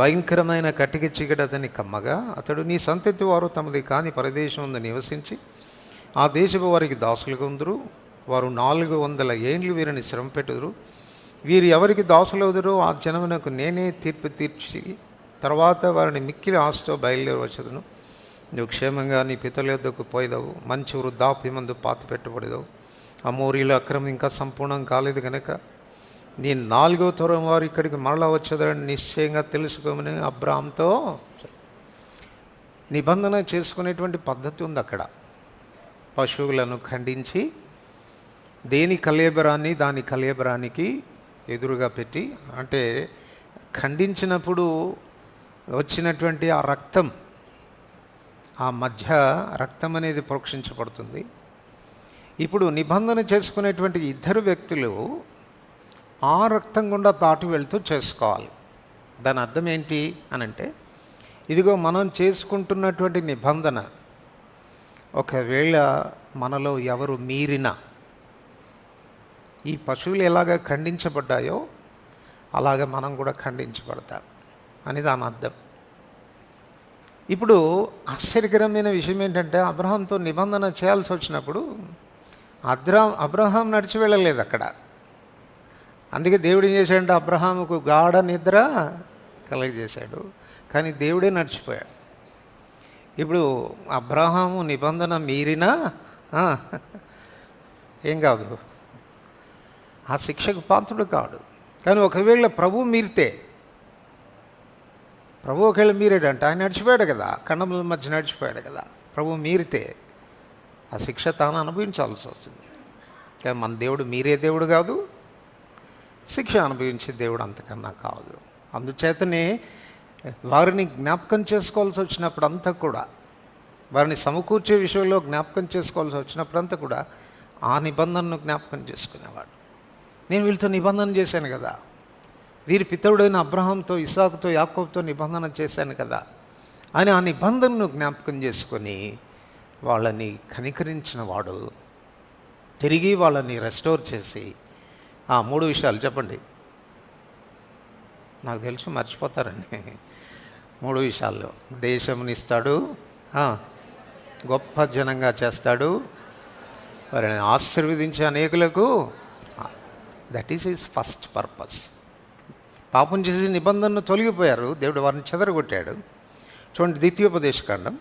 [SPEAKER 1] భయంకరమైన కటిక చీకటి అతని కమ్మగా, అతడు నీ సంతతి వారు తమది కాని పరదేశం నివసించి ఆ దేశపు వారికి దాసులుగా ఉందరు. వారు 400 ఏండ్లు వీరిని శ్రమ పెట్టుదురు. వీరు ఎవరికి దాసులవుదురో ఆ జనమునకు నేనే తీర్పు తీర్చి తర్వాత వారిని మిక్కిలి ఆశతో బయలుదేరి వచ్చేదను. నువ్వు క్షేమంగా నీ పితరుల యొద్దకు పోయేదవు, మంచి వృద్ధాప్యమందు పాతి పెట్టబడేదవు. అమోరీల అక్రమం ఇంకా సంపూర్ణం కాలేదు కనుక నీ 4వ తరం వారు ఇక్కడికి మరలా వచ్చేదని నిశ్చయంగా తెలుసుకోమని అబ్రహాంతో నిబంధన చేసుకునేటువంటి పద్ధతి ఉంది అక్కడ. పశువులను ఖండించి దేని కళేబరాన్ని దాని కళేబరానికి ఎదురుగా పెట్టి, అంటే ఖండించినప్పుడు వచ్చినటువంటి ఆ రక్తం, ఆ మధ్య రక్తం అనేది ప్రోక్షించబడుతుంది. ఇప్పుడు నిబంధన చేసుకునేటువంటి 2 వ్యక్తులు ఆ రక్తం గుండా దాటి వెళ్తూ చేసుకోవాలి. దాని అర్థం ఏంటి అని అంటే, ఇదిగో మనం చేసుకుంటున్నటువంటి నిబంధన ఒకవేళ మనలో ఎవరు మీరినా, ఈ పశువులు ఎలాగ ఖండించబడ్డాయో అలాగ మనం కూడా ఖండించబడతాం అని దాని అర్థం. ఇప్పుడు ఆశ్చర్యకరమైన విషయం ఏంటంటే, అబ్రహాంతో నిబంధన చేయాల్సి వచ్చినప్పుడు అబ్రహాం నడిచి వెళ్ళలేదు అక్కడ. అందుకే దేవుడు ఏం చేశాడంటే అబ్రహాముకు గాఢ నిద్ర కలగజేశాడు, కానీ దేవుడే నడిచిపోయాడు. ఇప్పుడు అబ్రహాము నిబంధన మీరినా ఏం కాదు, ఆ శిక్షకు పాత్రుడు కాడు. కానీ ఒకవేళ ప్రభు మీరితే ప్రభు ఒకవేళ మీరేడంటే ఆయన నడిచిపోయాడు కదా, ఖండముల మధ్య నడిచిపోయాడు కదా. ప్రభు మీరితే ఆ శిక్ష తాను అనుభవించాల్సి వస్తుంది. కానీ మన దేవుడు మీరే దేవుడు కాదు, శిక్ష అనుభవించే దేవుడు అంతకన్నా కాదు. అందుచేతనే వారిని జ్ఞాపకం చేసుకోవాల్సి వచ్చినప్పుడు అంతా కూడా, వారిని సమకూర్చే విషయంలో జ్ఞాపకం చేసుకోవాల్సి వచ్చినప్పుడంతా కూడా ఆ నిబంధనను జ్ఞాపకం చేసుకునేవాడు. నేను వీళ్ళతో నిబంధన చేశాను కదా, వీరి పితరుడైన అబ్రహాంతో, ఇస్సాకుతో, యాకోబుతో నిబంధన చేశాను కదా అని ఆ నిబంధనను జ్ఞాపకం చేసుకొని వాళ్ళని కనికరించిన వాడు తిరిగి వాళ్ళని రెస్టోర్ చేసి ఆ 3 విషయాలు చెప్పండి. నాకు తెలుసు మర్చిపోతారండి. 3 విషయాల్లో దేశమునిస్తాడు, గొప్ప జనంగా చేస్తాడు, వారిని ఆశీర్వదించే అనేకులకు. That is his first purpose. పాపం చేసి నిబంధనను తొలగిపోయారు, దేవుడు వారిని చెదరగొట్టాడు. చూడండి ద్వితీయోపదేశకాండం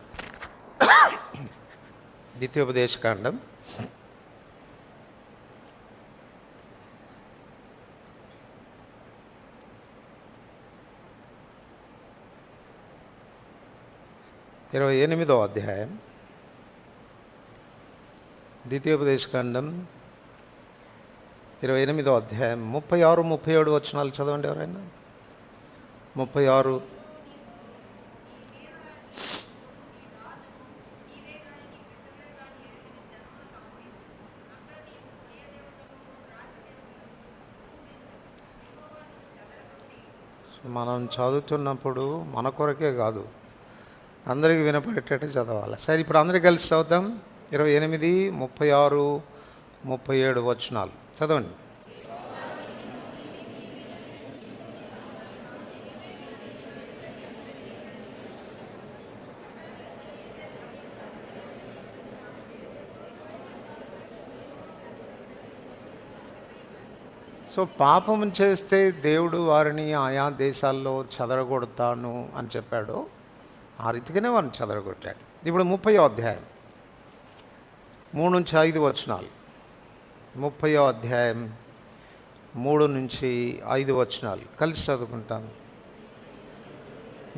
[SPEAKER 1] 28వ అధ్యాయం, ద్వితీయోపదేశకాండం 28వ అధ్యాయం 36, 37 వచనాలు చదవండి ఎవరైనా. 36. మనం చదువుతున్నప్పుడు మన కొరకే కాదు, అందరికీ వినపడేటట్టు చదవాలి. సరే, ఇప్పుడు అందరికీ కలిసి చదువుతాం. 28, 36, 37 వచనాలు చదవండి. సో పాపం చేస్తే దేవుడు వారిని ఆయా దేశాల్లో చెదరగొడతాను అని చెప్పాడు. ఆ రీతిగానే వారిని చెదరగొట్టాడు. ఇప్పుడు 30వ అధ్యాయం 3 నుంచి 5 వచనాలు. 30వ అధ్యాయం 3 నుంచి 5 వచనాలు కలిసి చదువుకుంటాను.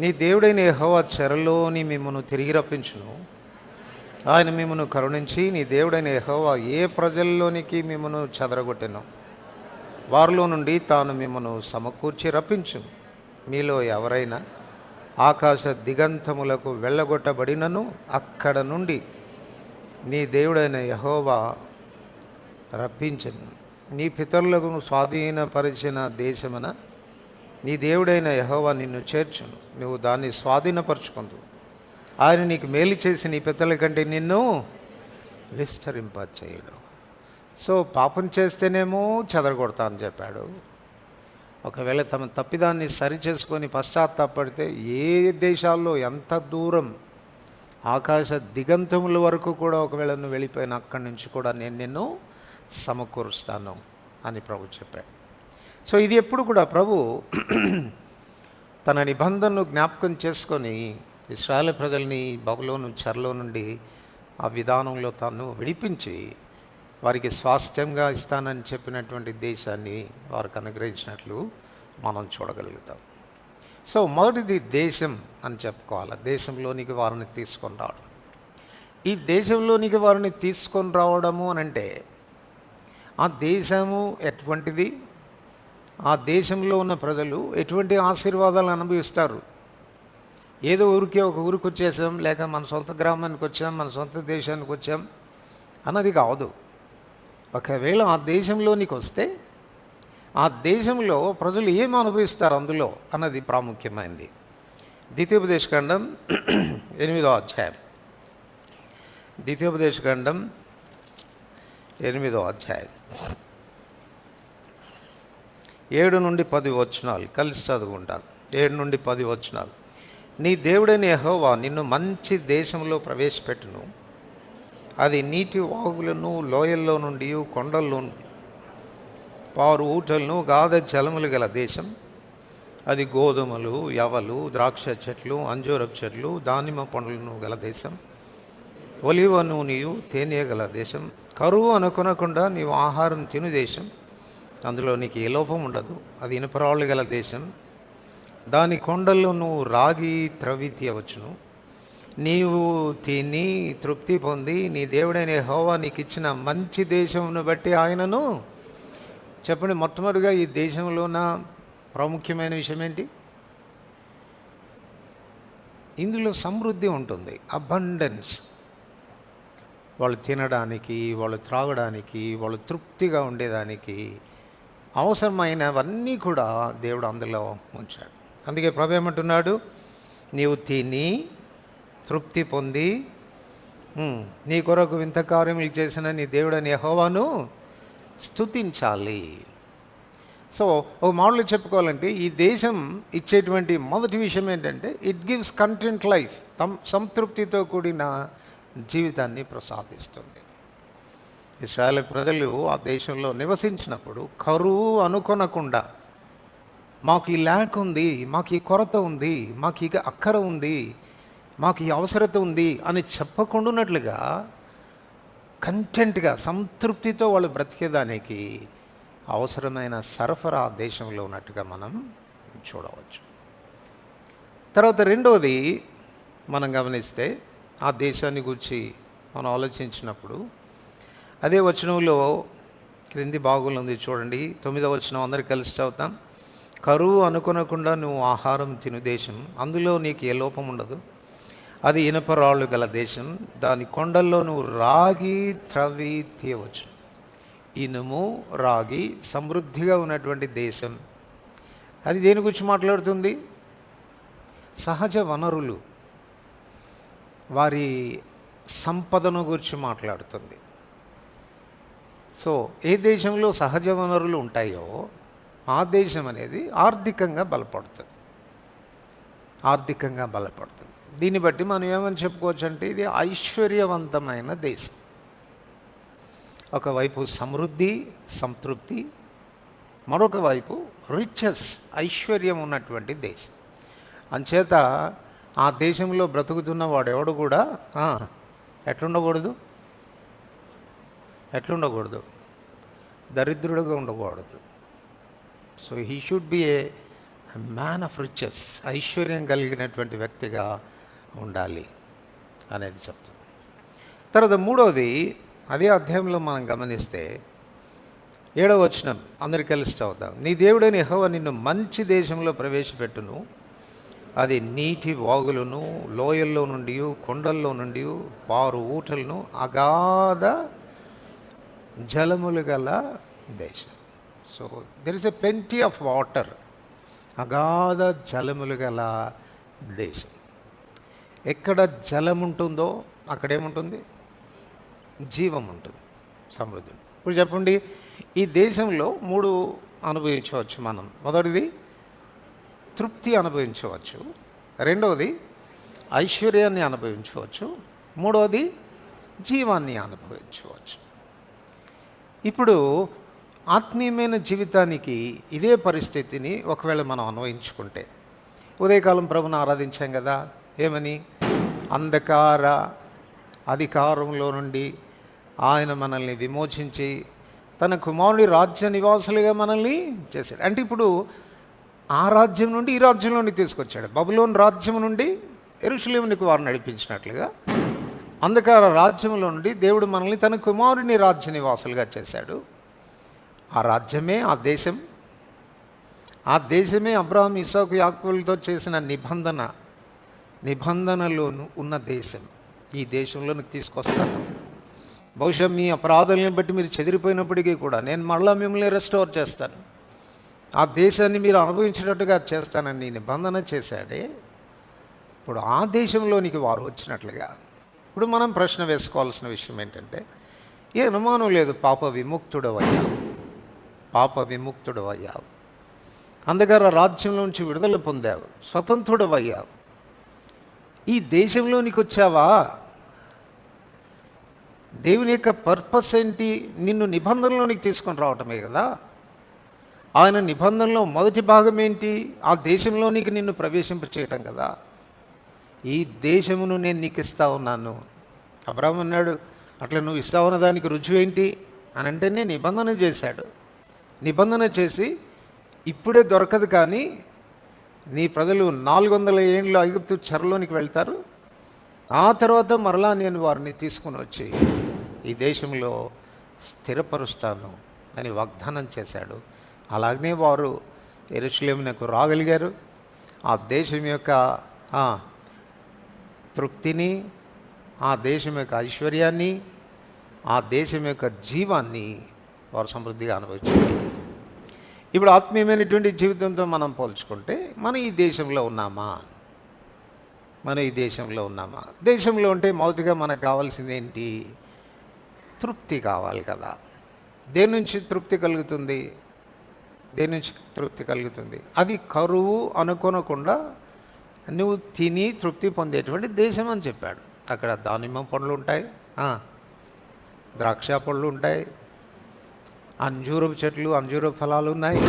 [SPEAKER 1] నీ దేవుడైన యెహోవా చెరలోని మిమ్మను తిరిగి రప్పించును. ఆయన మిమ్మను కరుణించి నీ దేవుడైన యెహోవా ఏ ప్రజల్లోనికి మిమ్మను చెదరగొట్టెను వారిలో నుండి తాను మిమ్మను సమకూర్చి రప్పించును. మీలో ఎవరైనా ఆకాశ దిగంతములకు వెళ్ళగొట్టబడినను అక్కడ నుండి నీ దేవుడైన యెహోవా రప్పించను. నీ పితరులకు స్వాధీనపరిచిన దేశమున నీ దేవుడైన యెహోవా నిన్ను చేర్చును. నువ్వు దాన్ని స్వాధీనపరచుకుందు. ఆయన నీకు మేలు చేసి నీ పితరుల కంటే నిన్ను విస్తరింపచేయడు. సో పాపం చేస్తేనేమో చెదరగొడతా అని చెప్పాడు. ఒకవేళ తమ తప్పిదాన్ని సరి చేసుకొని పశ్చాత్తాపడితే ఏ దేశాల్లో ఎంత దూరం, ఆకాశ దిగంతముల వరకు కూడా ఒకవేళ నువ్వు వెళ్ళిపోయిన అక్కడి నుంచి కూడా నేను నిన్ను సమకూరుస్తాను అని ప్రభు చెప్పాడు. సో ఇది ఎప్పుడు కూడా ప్రభు తన నిబంధనను జ్ఞాపకం చేసుకొని ఇశ్రాయేలు ప్రజల్ని బబులోను చెరలో నుండి ఆ విధానంలో తాను విడిపించి వారికి స్వాస్థ్యంగా ఇస్తానని చెప్పినటువంటి దేశాన్ని వారికి అనుగ్రహించినట్లు మనం చూడగలుగుతాం. సో మొదటిది దేశం అని చెప్పుకోవాలి. దేశంలోనికి వారిని తీసుకొని రావడం. ఈ దేశంలోనికి వారిని తీసుకొని రావడము అని అంటే ఆ దేశము ఎటువంటిది, ఆ దేశంలో ఉన్న ప్రజలు ఎటువంటి ఆశీర్వాదాలు అనుభవిస్తారు. ఏదో ఊరికే ఒక ఊరికి వచ్చేసాం, లేక మన సొంత గ్రామానికి వచ్చాం, మన సొంత దేశానికి వచ్చాం అన్నది కాదు. ఒకవేళ ఆ దేశంలోనికి వస్తే ఆ దేశంలో ప్రజలు ఏం అనుభవిస్తారు అందులో అన్నది ప్రాముఖ్యమైనది. ద్వితీయోపదేశకాండం 8వ అధ్యాయం, ద్వితీయోపదేశకాండం 8వ అధ్యాయం 7 నుండి 10 వచనాలు కలిసి చదువుకుంటాను. 7 నుండి 10 వచనాలు. నీ దేవుడైన యెహోవా నిన్ను మంచి దేశంలో ప్రవేశపెట్టును. అది నీటి వాగులను, లోయల్లో నుండి, కొండల్లో పారు ఊటలను, గాథ జలములు గల దేశం. అది గోధుమలు, యవలు, ద్రాక్ష చెట్లు, అంజూరపు చెట్లు, దానిమ్మ పండ్లను గల దేశం. ఒలివ నూనెయు తేనె గల దేశం. కరువు అనుకొనకుండా నీవు ఆహారం తిను దేశం. అందులో నీకు ఏ లోపం ఉండదు. అది ఇనుపరాళ్ళు గల దేశం. దాని కొండల్లో నువ్వు రాగి త్రవ్వి తీయవచ్చును. నీవు తిని తృప్తి పొంది నీ దేవుడైన యెహోవా నీకు ఇచ్చిన మంచి దేశమును బట్టి ఆయనను చెప్పండి. మొట్టమొదటిగా ఈ దేశంలో ఉన్న ప్రాముఖ్యమైన విషయం ఏంటి? ఇందులో సమృద్ధి ఉంటుంది, అబండెన్స్. వాళ్ళు తినడానికి, వాళ్ళు త్రాగడానికి, వాళ్ళు తృప్తిగా ఉండేదానికి అవసరమైనవన్నీ కూడా దేవుడు అందులో ఉంచాడు. అందుకే ప్రభు ఏమంటున్నాడు? నీవు తిని తృప్తి పొంది నీ కొరకు వింత కార్యములు చేసిన నీ దేవుడని యెహోవాను స్తుతించాలి. సో ఒక మాటలో చెప్పుకోవాలంటే ఈ దేశం ఇచ్చేటువంటి మొదటి విషయం ఏంటంటే ఇట్ గివ్స్ కంటెంట్ లైఫ్. సంతృప్తితో కూడిన జీవితాన్ని ప్రసాదిస్తుంది. ఇశ్రాయేలు ప్రజలు ఆ దేశంలో నివసించినప్పుడు కరువు అనుకొనకుండా మాకు ఈ ల్యాక్ ఉంది, మాకు ఈ కొరత ఉంది, మాకు ఈ అక్కర ఉంది, మాకు ఈ అవసరత ఉంది అని చెప్పకుండానట్లుగా కంటెంట్గా సంతృప్తితో వాళ్ళు బ్రతికేదానికి అవసరమైన సరఫరా దేశంలో ఉన్నట్టుగా మనం చూడవచ్చు. తర్వాత రెండవది మనం గమనిస్తే ఆ దేశాన్ని గురించి మనం ఆలోచించినప్పుడు అదే వచనంలో క్రింది భాగంలో ఉంది చూడండి, 9వ వచనం అందరు కలిసి చదువుతాం. కరువు అనుకొనకుండా నువ్వు ఆహారం తిను దేశం, అందులో నీకు ఏ లోపం ఉండదు. అది ఇనపరాళ్ళు గల దేశం, దాని కొండల్లో నువ్వు రాగి త్రవ్వి తీయవచ్చు. ఇనుము రాగి సమృద్ధిగా ఉన్నటువంటి దేశం. అది దేని గురించి మాట్లాడుతుంది? సహజ వనరులు, వారి సంపదను గురించి మాట్లాడుతుంది. సో ఏ దేశంలో సహజ వనరులు ఉంటాయో ఆ దేశం అనేది ఆర్థికంగా బలపడుతుంది. దీన్ని బట్టి మనం ఏమని చెప్పుకోవచ్చు అంటే ఇది ఐశ్వర్యవంతమైన దేశం. ఒకవైపు సమృద్ధి సంతృప్తి, మరొక వైపు రిచెస్ ఐశ్వర్యం ఉన్నటువంటి దేశం. అంచేత ఆ దేశంలో బ్రతుకుతున్న వాడెవడు కూడా ఎట్లుండకూడదు? దరిద్రుడుగా ఉండకూడదు. So he should be A man of riches, ఐశ్వర్యం కలిగినటువంటి వ్యక్తిగా ఉండాలి అనేది చెప్తుంది. తర్వాత మూడవది అదే అధ్యాయంలో మనం గమనిస్తే 7వ వచనం అందరు కలిసి చదువుతాం. నీ దేవుడైన యెహోవా నిన్ను మంచి దేశంలో ప్రవేశపెట్టును, అది నీటి వాగులను లోయల్లో నుండి కొండల్లో నుండి పారు ఊటలను అగాధ జలములు గల దేశం. So there is a plenty of water, అగాధ జలములు గల దేశం. ఎక్కడ జలం ఉంటుందో అక్కడేముంటుంది? జీవం ఉంటుంది, సమృద్ధి. ఇప్పుడు చెప్పండి, ఈ దేశంలో 3 అనుభవించవచ్చు మనం. మొదటిది తృప్తి అనుభవించవచ్చు, రెండవది ఐశ్వర్యాన్ని అనుభవించవచ్చు, మూడవది జీవాన్ని అనుభవించవచ్చు. ఇప్పుడు ఆత్మీయమైన జీవితానికి ఇదే పరిస్థితిని ఒకవేళ మనం అన్వయించుకుంటే, ఉదయకాలం ప్రభుని ఆరాధించాం కదా, ఏమని? అంధకార అధికారంలో నుండి ఆయన మనల్ని విమోచించి తన కుమారుడి రాజ్య నివాసులుగా మనల్ని చేశాడు. అంటే ఇప్పుడు ఆ రాజ్యం నుండి ఈ రాజ్యంలోని తీసుకొచ్చాడు. బబులోను రాజ్యం నుండి యెరూషలేమునకు వారు నడిపించినట్లుగా అంధకార రాజ్యంలో నుండి దేవుడు మనల్ని తన కుమారుని రాజ్య నివాసులుగా చేశాడు. ఆ రాజ్యమే ఆ దేశం. ఆ దేశమే అబ్రహాం, ఇస్సాకు, యాకోబులతో చేసిన నిబంధనలో ఉన్న దేశం. ఈ దేశంలోనికి తీసుకొస్తాను. బహుశా మీ అపరాధాలను బట్టి మీరు చెదిరిపోయినప్పటికీ కూడా నేను మళ్ళీ మిమ్మల్ని రెస్టోర్ చేస్తాను, ఆ దేశాన్ని మీరు అనుభవించినట్టుగా చేస్తానని నిబంధన చేశాడే. ఇప్పుడు ఆ దేశంలోనికి వారు వచ్చినట్లుగా ఇప్పుడు మనం ప్రశ్న వేసుకోవాల్సిన విషయం ఏంటంటే, ఏ అనుమానం లేదు, పాప విముక్తుడవయ్యావు, అంధకార రాజ్యంలోంచి విడుదల పొందావు, స్వతంత్రుడవయ్యావు. ఈ దేశంలోనికి వచ్చావా? దేవుని యొక్క పర్పస్ ఏంటి? నిన్ను నిబంధనలోనికి తీసుకొని రావటమే కదా. ఆయన నిబంధనలో మొదటి భాగం ఏంటి? ఆ దేశంలోనికి నిన్ను ప్రవేశింపచేయటం కదా. ఈ దేశమును నేను నీకు ఇస్తా ఉన్నాను. అబ్రాహాము అన్నాడు, అట్లా నువ్వు ఇస్తావన్న దానికి రుజువు ఏంటి అని అంటేనే నిబంధన చేశాడు. నిబంధన చేసి ఇప్పుడే దొరకదు కానీ నీ ప్రజలు 400 ఏండ్లు ఐగుప్తు చెరలోనికి వెళ్తారు, ఆ తర్వాత మరలా నేను వారిని తీసుకుని వచ్చి ఈ దేశంలో స్థిరపరుస్తాను అని వాగ్దానం చేశాడు. అలాగనే వారు యెరూషలేమునకు రాగలిగారు. ఆ దేశం యొక్క తృప్తిని, ఆ దేశం యొక్క ఐశ్వర్యాన్ని, ఆ దేశం యొక్క జీవాన్ని వారు సమృద్ధిగా అనుభవించారు. ఇప్పుడు ఆత్మీయమైనటువంటి జీవితంతో మనం పోల్చుకుంటే మనం ఈ దేశంలో ఉన్నామా? దేశంలో ఉంటే మొదటిగా మనకు కావాల్సింది ఏంటి? తృప్తి కావాలి కదా. దేని నుంచి తృప్తి కలుగుతుంది? అది కరువు అనుకోనకుండా నువ్వు తిని తృప్తి పొందేటువంటి దేశం అని చెప్పాడు. అక్కడ దానిమ్మ పండ్లు ఉంటాయి, ద్రాక్ష పళ్ళు ఉంటాయి, అంజూరపు చెట్లు, అంజూరపు ఫలాలు ఉన్నాయి.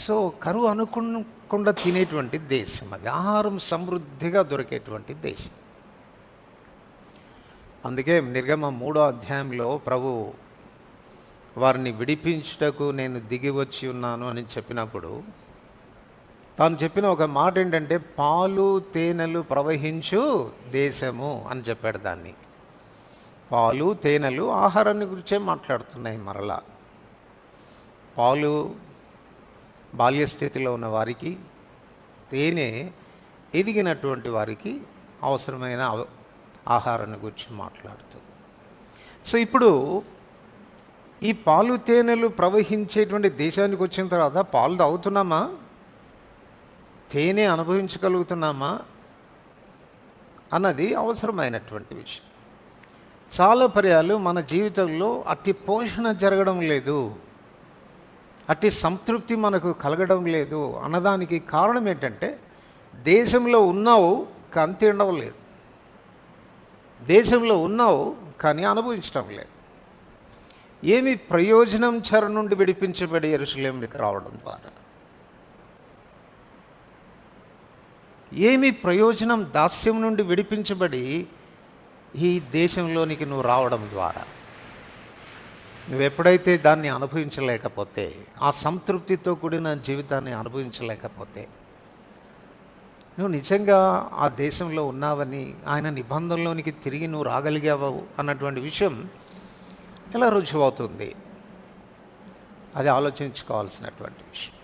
[SPEAKER 1] సో కరువు అనుకోకుండా తినేటువంటి దేశం అది, ఆహారం సమృద్ధిగా దొరికేటువంటి దేశం. అందుకే నిర్గమ 3వ అధ్యాయంలో ప్రభు వారిని విడిపించుటకు నేను దిగి వచ్చి ఉన్నాను అని చెప్పినప్పుడు తాను చెప్పిన ఒక మాట ఏంటంటే, పాలు తేనెలు ప్రవహించు దేశము అని చెప్పాడు. దాన్ని పాలు తేనెలు ఆహారాన్ని గురించే మాట్లాడుతున్నాయి. మరలా పాలు బాల్యస్థితిలో ఉన్న వారికి, తేనె ఎదిగినటువంటి వారికి అవసరమైన ఆహారాన్ని గురించి మాట్లాడుతుంది. సో ఇప్పుడు ఈ పాలు తేనెలు ప్రవహించేటువంటి దేశానికి వచ్చిన తర్వాత పాలు తాగుతున్నామా? తేనె అనుభవించగలుగుతున్నామా అన్నది అవసరమైనటువంటి విషయం. చాలా పర్యాలు మన జీవితంలో అట్టి పోషణ జరగడం లేదు, అట్టి సంతృప్తి మనకు కలగడం లేదు అన్నదానికి కారణం ఏంటంటే, దేశంలో ఉన్నావు కానీ తినడం లేదు, దేశంలో ఉన్నావు కానీ అనుభవించడం లేదు. ఏమి ప్రయోజనం చెర నుండి విడిపించబడి యెరూషలేముకి రావడం ద్వారా? ఏమి ప్రయోజనం దాస్యం నుండి విడిపించబడి ఈ దేశంలోనికి నువ్వు రావడం ద్వారా? నువ్వు ఎప్పుడైతే దాన్ని అనుభవించలేకపోతే, ఆ సంతృప్తితో కూడిన జీవితాన్ని అనుభవించలేకపోతే, నువ్వు నిజంగా ఆ దేశంలో ఉన్నావని, ఆయన నిబంధనలోనికి తిరిగి నువ్వు రాగలిగావు అన్నటువంటి విషయం ఎలా రుజువవుతుంది? అది ఆలోచించుకోవాల్సినటువంటి విషయం.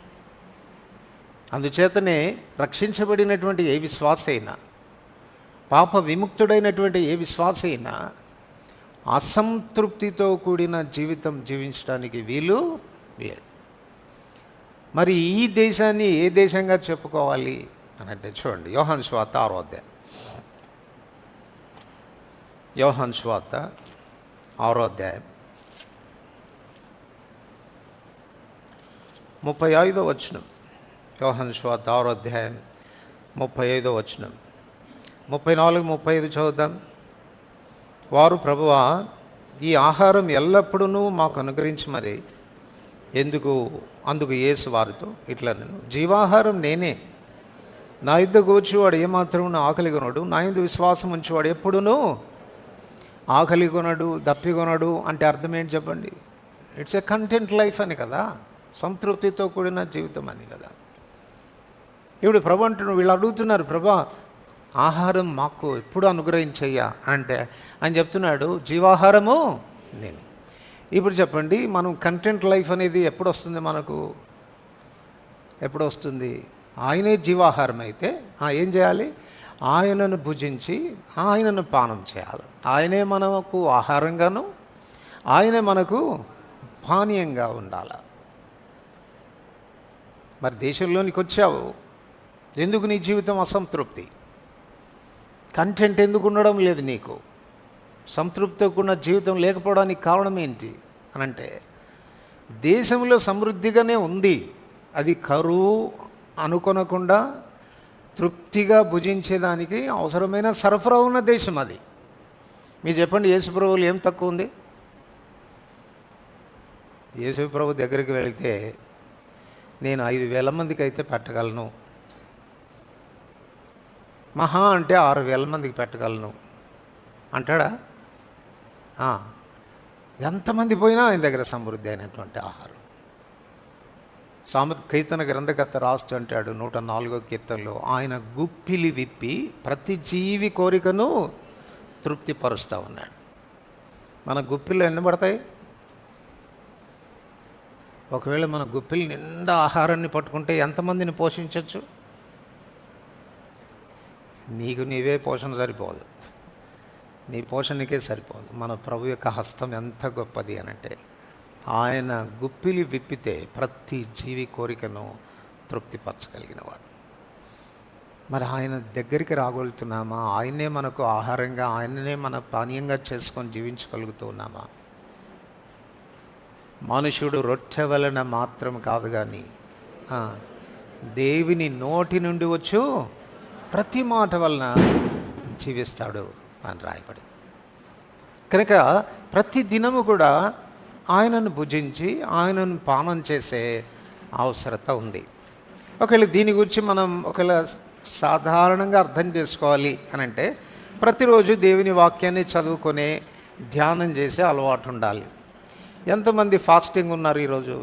[SPEAKER 1] అందుచేతనే రక్షించబడినటువంటి ఏ విశ్వాస అయినా, పాప విముక్తుడైనటువంటి ఏ విశ్వాస అయినా అసంతృప్తితో కూడిన జీవితం జీవించడానికి వీలు లేదు. మరి ఈ దేశాన్ని ఏ దేశంగా చెప్పుకోవాలి అని అంటే, చూడండి, యోహాను సువార్త 6వ అధ్యాయం. యోహాను సువార్త 6వ అధ్యాయం 35వ వచనం. యోహాను సువార్త 6వ అధ్యాయం 35వ వచనం. 34, 35 చదువుదాం. వారు, ప్రభువా, ఈ ఆహారం ఎల్లప్పుడూ మాకు అనుగ్రహించి మరి అందుకు యేసు వారితో ఇట్లా, నేను జీవాహారం నేనే, నా యుద్ధకు వచ్చేవాడు ఏమాత్రం ఆకలి కొనడు, నా యందు విశ్వాసం ఉంచేవాడు ఎప్పుడునూ ఆకలి కొనడు, దప్పికొనడు. అంటే అర్థం ఏంటి చెప్పండి? ఇట్స్ ఏ కంటెంట్ లైఫ్ అని కదా, సంతృప్తితో కూడిన జీవితం అని కదా. ఇప్పుడు ప్రభు అంటున్నాడు, వీళ్ళు అడుగుతున్నారు, ప్రభా ఆహారం మాకు ఎప్పుడు అనుగ్రహించయ్యా అంటే ఆయన చెప్తున్నాడు, జీవాహారము నేను. ఇప్పుడు చెప్పండి, మనం కంటెంట్ లైఫ్ అనేది ఎప్పుడు వస్తుంది? మనకు ఎప్పుడు వస్తుంది? ఆయనే జీవాహారం అయితే ఏం చేయాలి? ఆయనను భుజించి ఆయనను పానం చేయాలి. ఆయనే మనకు ఆహారంగాను, ఆయనే మనకు పానీయంగా ఉండాలి. మరి దేశంలోనికి వచ్చావు, ఎందుకు నీ జీవితం అసంతృప్తి? కంటెంట్ ఎందుకు ఉండడం లేదు నీకు? సంతృప్తితో కూడిన జీవితం లేకపోవడానికి కారణం ఏంటి అని అంటే, దేశంలో సమృద్ధిగానే ఉంది, అది కరువు అనుకొనకుండా తృప్తిగా భుజించేదానికి అవసరమైన సరఫరా ఉన్న దేశం అది. మీరు చెప్పండి, యేసుప్రభువులు ఏం తక్కువ ఉంది? యేసుప్రభు దగ్గరికి వెళితే నేను 5,000 మందికి అయితే పెట్టగలను, మహా అంటే 6,000 మందికి పెట్టగలను అంటాడా? ఎంతమంది పోయినా ఆయన దగ్గర సమృద్ధి అయినటువంటి ఆహారం. కీర్తన గ్రంథకర్త రాస్తూ అంటాడు 104వ కీర్తనలో, ఆయన గుప్పిలి విప్పి ప్రతి జీవి కోరికను తృప్తిపరుస్తూ ఉన్నాడు. మన గుప్పిలు ఎన్ని పడతాయి? ఒకవేళ మన గుప్పిలు నిండా ఆహారాన్ని పట్టుకుంటే ఎంతమందిని పోషించవచ్చు? నీకు నీవే పోషణ సరిపోదు, నీ పోషణకే సరిపోదు. మన ప్రభు యొక్క హస్తం ఎంత గొప్పది అనంటే, ఆయన గుప్పిలి విప్పితే ప్రతి జీవి కోరికను తృప్తిపరచగలిగినవాడు. మరి ఆయన దగ్గరికి రాగలుగుతున్నామా? ఆయనే మనకు ఆహారంగా, ఆయననే మన పానీయంగా చేసుకొని జీవించగలుగుతున్నామా? మనుషుడు రొట్టె వలన మాత్రం కాదు కానీ దేవుని నోటి నుండి వచ్చు ప్రతి మాట వలన జీవిస్తాడు అని రాయబడి. కనుక ప్రతి దినము కూడా ఆయనను భుజించి ఆయనను పానం చేసే అవసరత ఉంది. ఒకవేళ దీని గురించి మనం ఒకవేళ సాధారణంగా అర్థం చేసుకోవాలి అని అంటే, ప్రతిరోజు దేవుని వాక్యాన్ని చదువుకొని ధ్యానం చేసే అలవాటు ఉండాలి. ఎంతమంది ఫాస్టింగ్ ఉన్నారు ఈరోజు?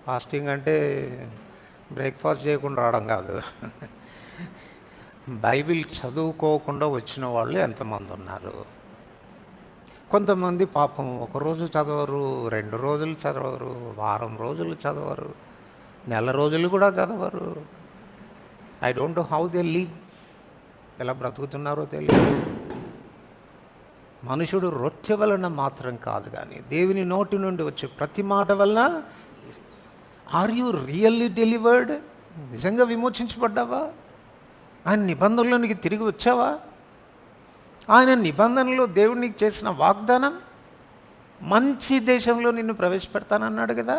[SPEAKER 1] ఫాస్టింగ్ అంటే బ్రేక్ఫాస్ట్ చేయకుండా రావడం కాదు, బైబిల్ చదువుకోకుండా వచ్చిన వాళ్ళు ఎంతమంది ఉన్నారు? కొంతమంది పాపం ఒకరోజు చదవరు, 2 రోజులు చదవరు, వారం రోజులు చదవరు, నెల రోజులు కూడా చదవరు. I don't know how they live. ఎలా బ్రతుకుతున్నారో తెలియదు. మనుషుడు రొట్టె వలన మాత్రం కాదు కానీ దేవుని నోటి నుండి వచ్చే ప్రతి మాట వలన. Are you really delivered? నిజంగా విమోచించబడ్డావా? ఆయన నిబంధనలోనికి తిరిగి వచ్చావా? ఆయన నిబంధనలో దేవుడు నీకు చేసిన వాగ్దానం, మంచి దేశంలో నిన్ను ప్రవేశపెడతానన్నాడు కదా.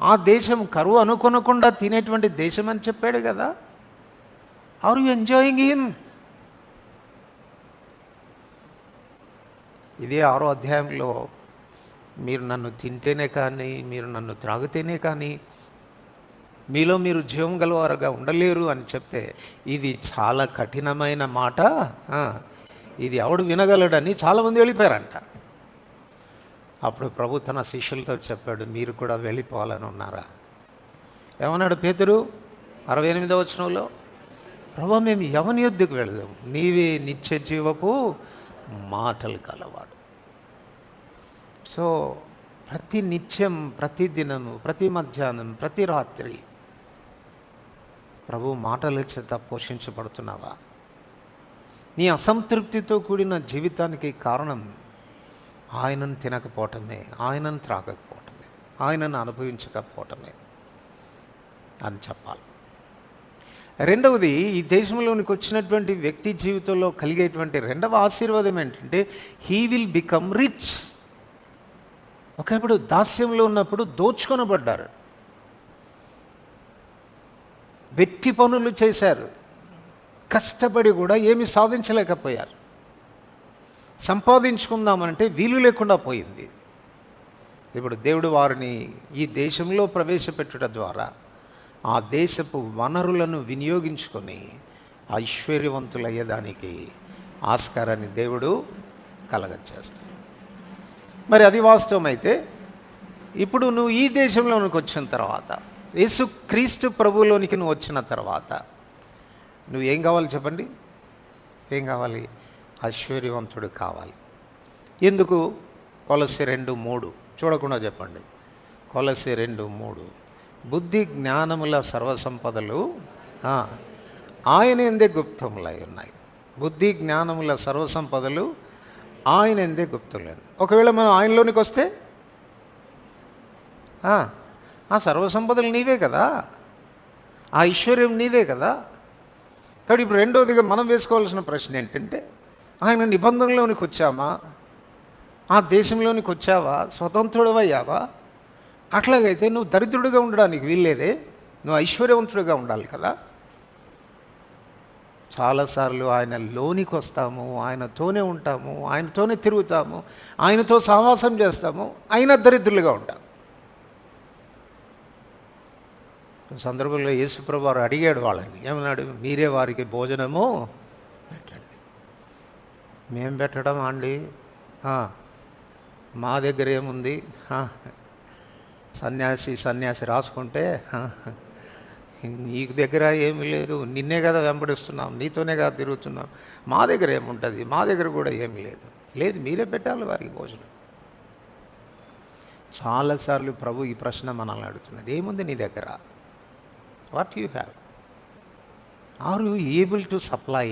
[SPEAKER 1] ఆ దేశం కరువు అనుకొనకుండా తినేటువంటి దేశం అని చెప్పాడు కదా. Are you enjoying him? ఇదే 6వ అధ్యాయంలో, మీరు నన్ను తింటేనే కానీ, మీరు నన్ను త్రాగితేనే కానీ మీలో మీరు జీవం గలవారుగా ఉండలేరు అని చెప్తే, ఇది చాలా కఠినమైన మాట, ఇది ఎవడు వినగలడని చాలామంది వెళ్ళిపోయారంట. అప్పుడు ప్రభు తన శిష్యులతో చెప్పాడు, మీరు కూడా వెళ్ళిపోవాలని ఉన్నారా? ఏమన్నాడు పేతురు 68వ వచనంలో? ప్రభు, మేము ఎవని యొద్దకు వెళదాం? నీవే నిత్య జీవపు మాటలు కలవాడు. సో ప్రతి నిత్యం, ప్రతి దినము, ప్రతి మధ్యాహ్నం, ప్రతి రాత్రి ప్రభు మాటల చేత పోషించబడుతున్నావా? నీ అసంతృప్తితో కూడిన జీవితానికి కారణం ఆయనను తినకపోవటమే, ఆయనను త్రాగకపోవటమే, ఆయనను అనుభవించకపోవటమే అని చెప్పాలి. రెండవది, ఈ దేశంలోనికి వచ్చినటువంటి వ్యక్తి జీవితంలో కలిగేటువంటి రెండవ ఆశీర్వాదం ఏంటంటే, హీ విల్ బికమ్ రిచ్. ఒకప్పుడు దాస్యంలో ఉన్నప్పుడు దోచుకొనబడ్డారు, వెట్టి పనులు చేశారు, కష్టపడి కూడా ఏమి సాధించలేకపోయారు. సంపాదించుకుందామంటే వీలు లేకుండా పోయింది. ఇప్పుడు దేవుడు వారిని ఈ దేశంలో ప్రవేశపెట్టుట ద్వారా ఆ దేశపు వనరులను వినియోగించుకొని ఐశ్వర్యవంతులయ్యేదానికి ఆస్కారాన్ని దేవుడు కలగచేస్తాడు. మరి అది వాస్తవమైతే, ఇప్పుడు నువ్వు ఈ దేశంలోనికి వచ్చిన తర్వాత, యేసుక్రీస్తు ప్రభువులోనికి నువ్వు వచ్చిన తర్వాత నువ్వేం కావాలి చెప్పండి? ఏం కావాలి? ఐశ్వర్యవంతుడు కావాలి. ఎందుకు? కొలస్సీ 2:3 చూడకుండా చెప్పండి. కొలస్సీ 2:3, బుద్ధి జ్ఞానముల సర్వసంపదలు ఆయన ఎందే గుప్తములై ఉన్నాయి. బుద్ధి జ్ఞానముల సర్వసంపదలు ఆయన ఎందే గుప్తులేదు. ఒకవేళ మనం ఆయనలోనికి వస్తే ఆ సర్వసంపదలు నీవే కదా, ఆ ఐశ్వర్యం నీదే కదా. కాబట్టి ఇప్పుడు రెండవదిగా మనం వేసుకోవాల్సిన ప్రశ్న ఏంటంటే, ఆయన నిబంధనలోనికి వచ్చామా? ఆ దేశంలోనికి వచ్చావా? స్వతంత్రుడవయ్యావా? అట్లాగైతే నువ్వు దరిద్రుడిగా ఉండడానికి వీల్లేదే, నువ్వు ఐశ్వర్యవంతుడిగా ఉండాలి కదా. చాలాసార్లు ఆయన లోనికి వస్తాము, ఆయనతోనే ఉంటాము, ఆయనతోనే తిరుగుతాము, ఆయనతో సహవాసం చేస్తాము, ఆయన దరిద్రులుగా ఉంటాం. సందర్భంలో యేసుప్రభువు వారు అడిగాడు వాళ్ళని, ఏమన్నాడు? మీరే వారికి భోజనము పెట్టండి. మేము పెట్టడం అండి, మా దగ్గర ఏముంది? సన్యాసి రాసుకుంటే నీకు దగ్గర ఏమీ లేదు, నిన్నే కదా వెంబడిస్తున్నాం, నీతోనే కదా తిరుగుతున్నాం, మా దగ్గర ఏముంటుంది, మా దగ్గర కూడా ఏమీ లేదు. మీరే పెట్టాలి వారికి భోజనం. చాలాసార్లు ప్రభు ఈ ప్రశ్న మనల్ని అడుగుతున్నాడు, ఏముంది నీ దగ్గర? What you have? Are you able to supply?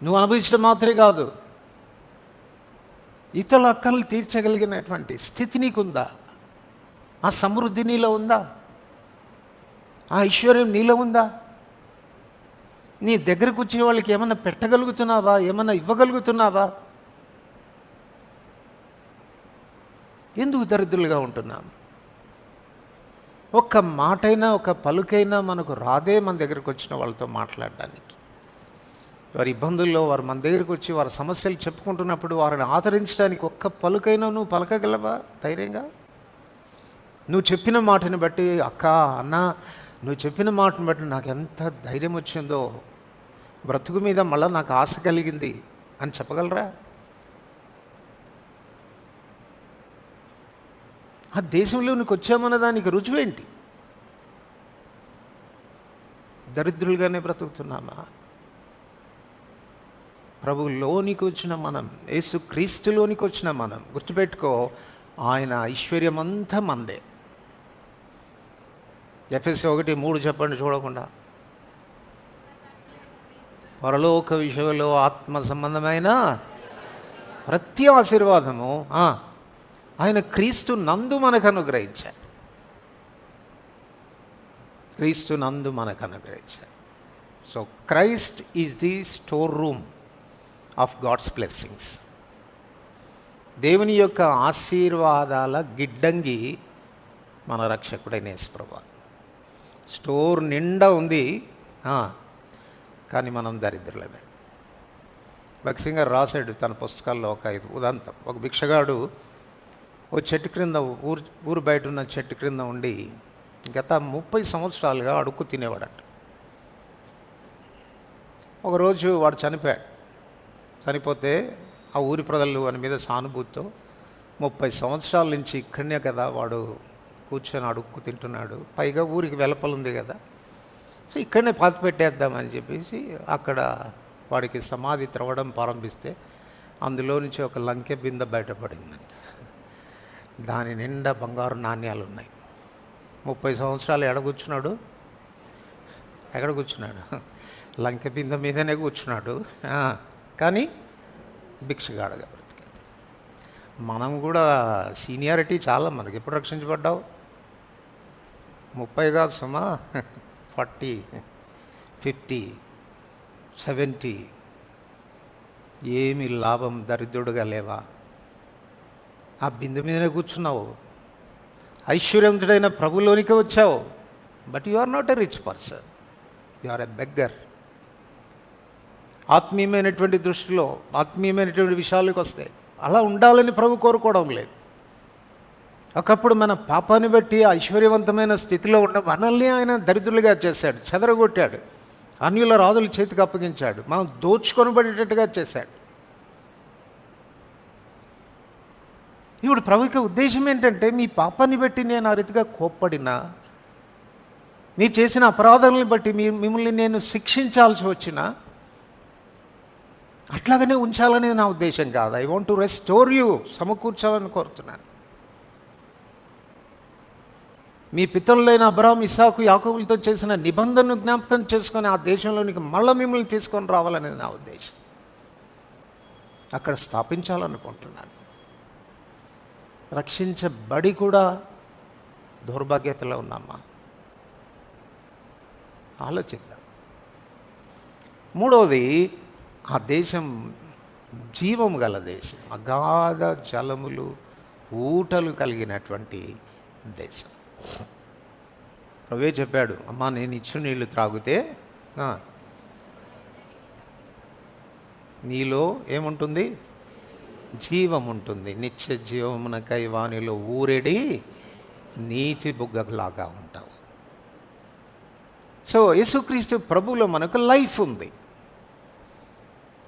[SPEAKER 1] నువ్వు అనుభవించడం మాత్రమే కాదు, ఇతరుల అక్కర్లు తీర్చగలిగినటువంటి స్థితి నీకుందా? ఆ సమృద్ధి నీలో ఉందా? ఆ ఐశ్వర్యం నీలో ఉందా? నీ దగ్గరకు వచ్చే వాళ్ళకి ఏమన్నా పెట్టగలుగుతున్నావా? ఏమన్నా ఇవ్వగలుగుతున్నావా? ఎందుకు దరిద్రులుగా ఉంటున్నాం? ఒక్క మాటైనా ఒక పలుకైనా మనకు రాదే మన దగ్గరకు వచ్చిన వాళ్ళతో మాట్లాడడానికి. వారి ఇబ్బందుల్లో వారు మన దగ్గరకు వచ్చి వారి సమస్యలు చెప్పుకుంటున్నప్పుడు వారిని ఆదరించడానికి ఒక్క పలుకైనా నువ్వు పలకగలవా ధైర్యంగా? నువ్వు చెప్పిన మాటని బట్టి, అక్క అన్న నువ్వు చెప్పిన మాటను బట్టి నాకు ఎంత ధైర్యం వచ్చిందో, బ్రతుకు మీద మళ్ళీ నాకు ఆశ కలిగింది అని చెప్పగలరా? ఆ దేశంలోనికి వచ్చామన్న దానికి రుజువేంటి? దరిద్రులుగానే బ్రతుకుతున్నామా? ప్రభువులోనికి వచ్చిన మనం, యేసు క్రీస్తులోనికి వచ్చిన మనం, గుర్తుపెట్టుకో, ఆయన ఐశ్వర్యం అంతా మందే. ఎఫెసీ 1:3 చెప్పండి చూడకుండా. పరలోక విషయంలో ఆత్మ సంబంధమైన ప్రతి ఆశీర్వాదము ఆయన క్రీస్తు నందు మనకు అనుగ్రహించాడు. క్రీస్తు నందు మనకు అనుగ్రహించాడు. So Christ is the store room of God's blessings. దేవుని యొక్క ఆశీర్వాదాల గిడ్డంగి మన రక్షకుడైన యేసుప్రభువు. స్టోర్ నిండా ఉంది, కానీ మనం దరిద్రులమే. భక్సింగ్ గారు రాశాడు తన పుస్తకాల్లో ఒక ఉదాంతం. ఒక భిక్షగాడు ఓ చెట్టు క్రింద, ఊరు బయట ఉన్న చెట్టు క్రింద ఉండి గత 30 సంవత్సరాలుగా అడుక్కు తినేవాడట. ఒకరోజు వాడు చనిపోతే ఆ ఊరి ప్రజలు వాని మీద సానుభూతితో 30 సంవత్సరాల నుంచి ఇక్కడనే కదా వాడు కూర్చొని అడుక్కు తింటున్నాడు, పైగా ఊరికి వెలపలుంది కదా, సో ఇక్కడనే పాతి పెట్టేద్దామని చెప్పేసి అక్కడ వాడికి సమాధి త్రవ్వడం ప్రారంభిస్తే అందులో నుంచి ఒక లంకె బిందె బయటపడిందండి. దాని నిండా బంగారు నాణ్యాలు ఉన్నాయి. 30 సంవత్సరాలు ఎక్కడ కూర్చున్నాడు? లంకె బిందె మీదనే కూర్చున్నాడు, కానీ భిక్షగాడుగా బ్రతికాడు. మనం కూడా సీనియారిటీ చాలా. మనకి ఎప్పుడు రక్షించబడ్డావు? 30 కాదు సుమా, 40, 50, 70. ఏమి లాభం? దరిద్రుడుగా లేవా? ఆ బిందె మీదనే కూర్చున్నావు. ఐశ్వర్యవంతుడైన ప్రభులోనికి వచ్చావు, but you are not a rich person, you are a beggar. ఆత్మీయమైనటువంటి దృష్టిలో ఆత్మీయమైనటువంటి విషయాలకు వస్తే అలా ఉండాలని ప్రభు కోరుకోవడం లేదు. ఒకప్పుడు మన పాపాన్ని బట్టి ఐశ్వర్యవంతమైన స్థితిలో ఉన్న మనల్ని ఆయన దరిద్రులుగా చేశాడు, చెదరగొట్టాడు, అన్యుల రాజుల చేతికి అప్పగించాడు, మనం దోచుకొనబడేటట్టుగా చేశాడు. ఇప్పుడు ప్రభుకి ఉద్దేశం ఏంటంటే, మీ పాపాన్ని బట్టి నేను ఆ రీతిగా కోప్పడినా, మీరు చేసిన అపరాధాలను బట్టి మిమ్మల్ని నేను శిక్షించాల్సి వచ్చినా అట్లాగనే ఉంచాలనే నా ఉద్దేశం కాదు. I want to restore you, సమకూర్చాలని కోరుతున్నాను. మీ పితరులైన అబ్రహాము, ఇస్సాకు, యాకోబులతో చేసిన నిబంధనను జ్ఞాపకం చేసుకొని ఆ దేశంలోనికి మళ్ళీ మిమ్మల్ని తీసుకొని రావాలనేది నా ఉద్దేశం. అక్కడ స్థాపించాలనుకుంటున్నాను. రక్షించబడి కూడా దౌర్భాగ్యతలో ఉన్నామా? ఆలోచిద్దాం. మూడవది, ఆ దేశం జీవం గల దేశం, అగాధ జలములు, ఊటలు కలిగినటువంటి దేశం. ప్రభువే చెప్పాడు, అమ్మా నేను ఇచ్చు నీళ్లు త్రాగితే నీలో ఏముంటుంది? జీవం ఉంటుంది. నిత్య జీవమునకై వానిలో ఊరెడి నీతి బుగ్గలాగా ఉంటావు. సో యేసుక్రీస్తు ప్రభువులో మనకు లైఫ్ ఉంది.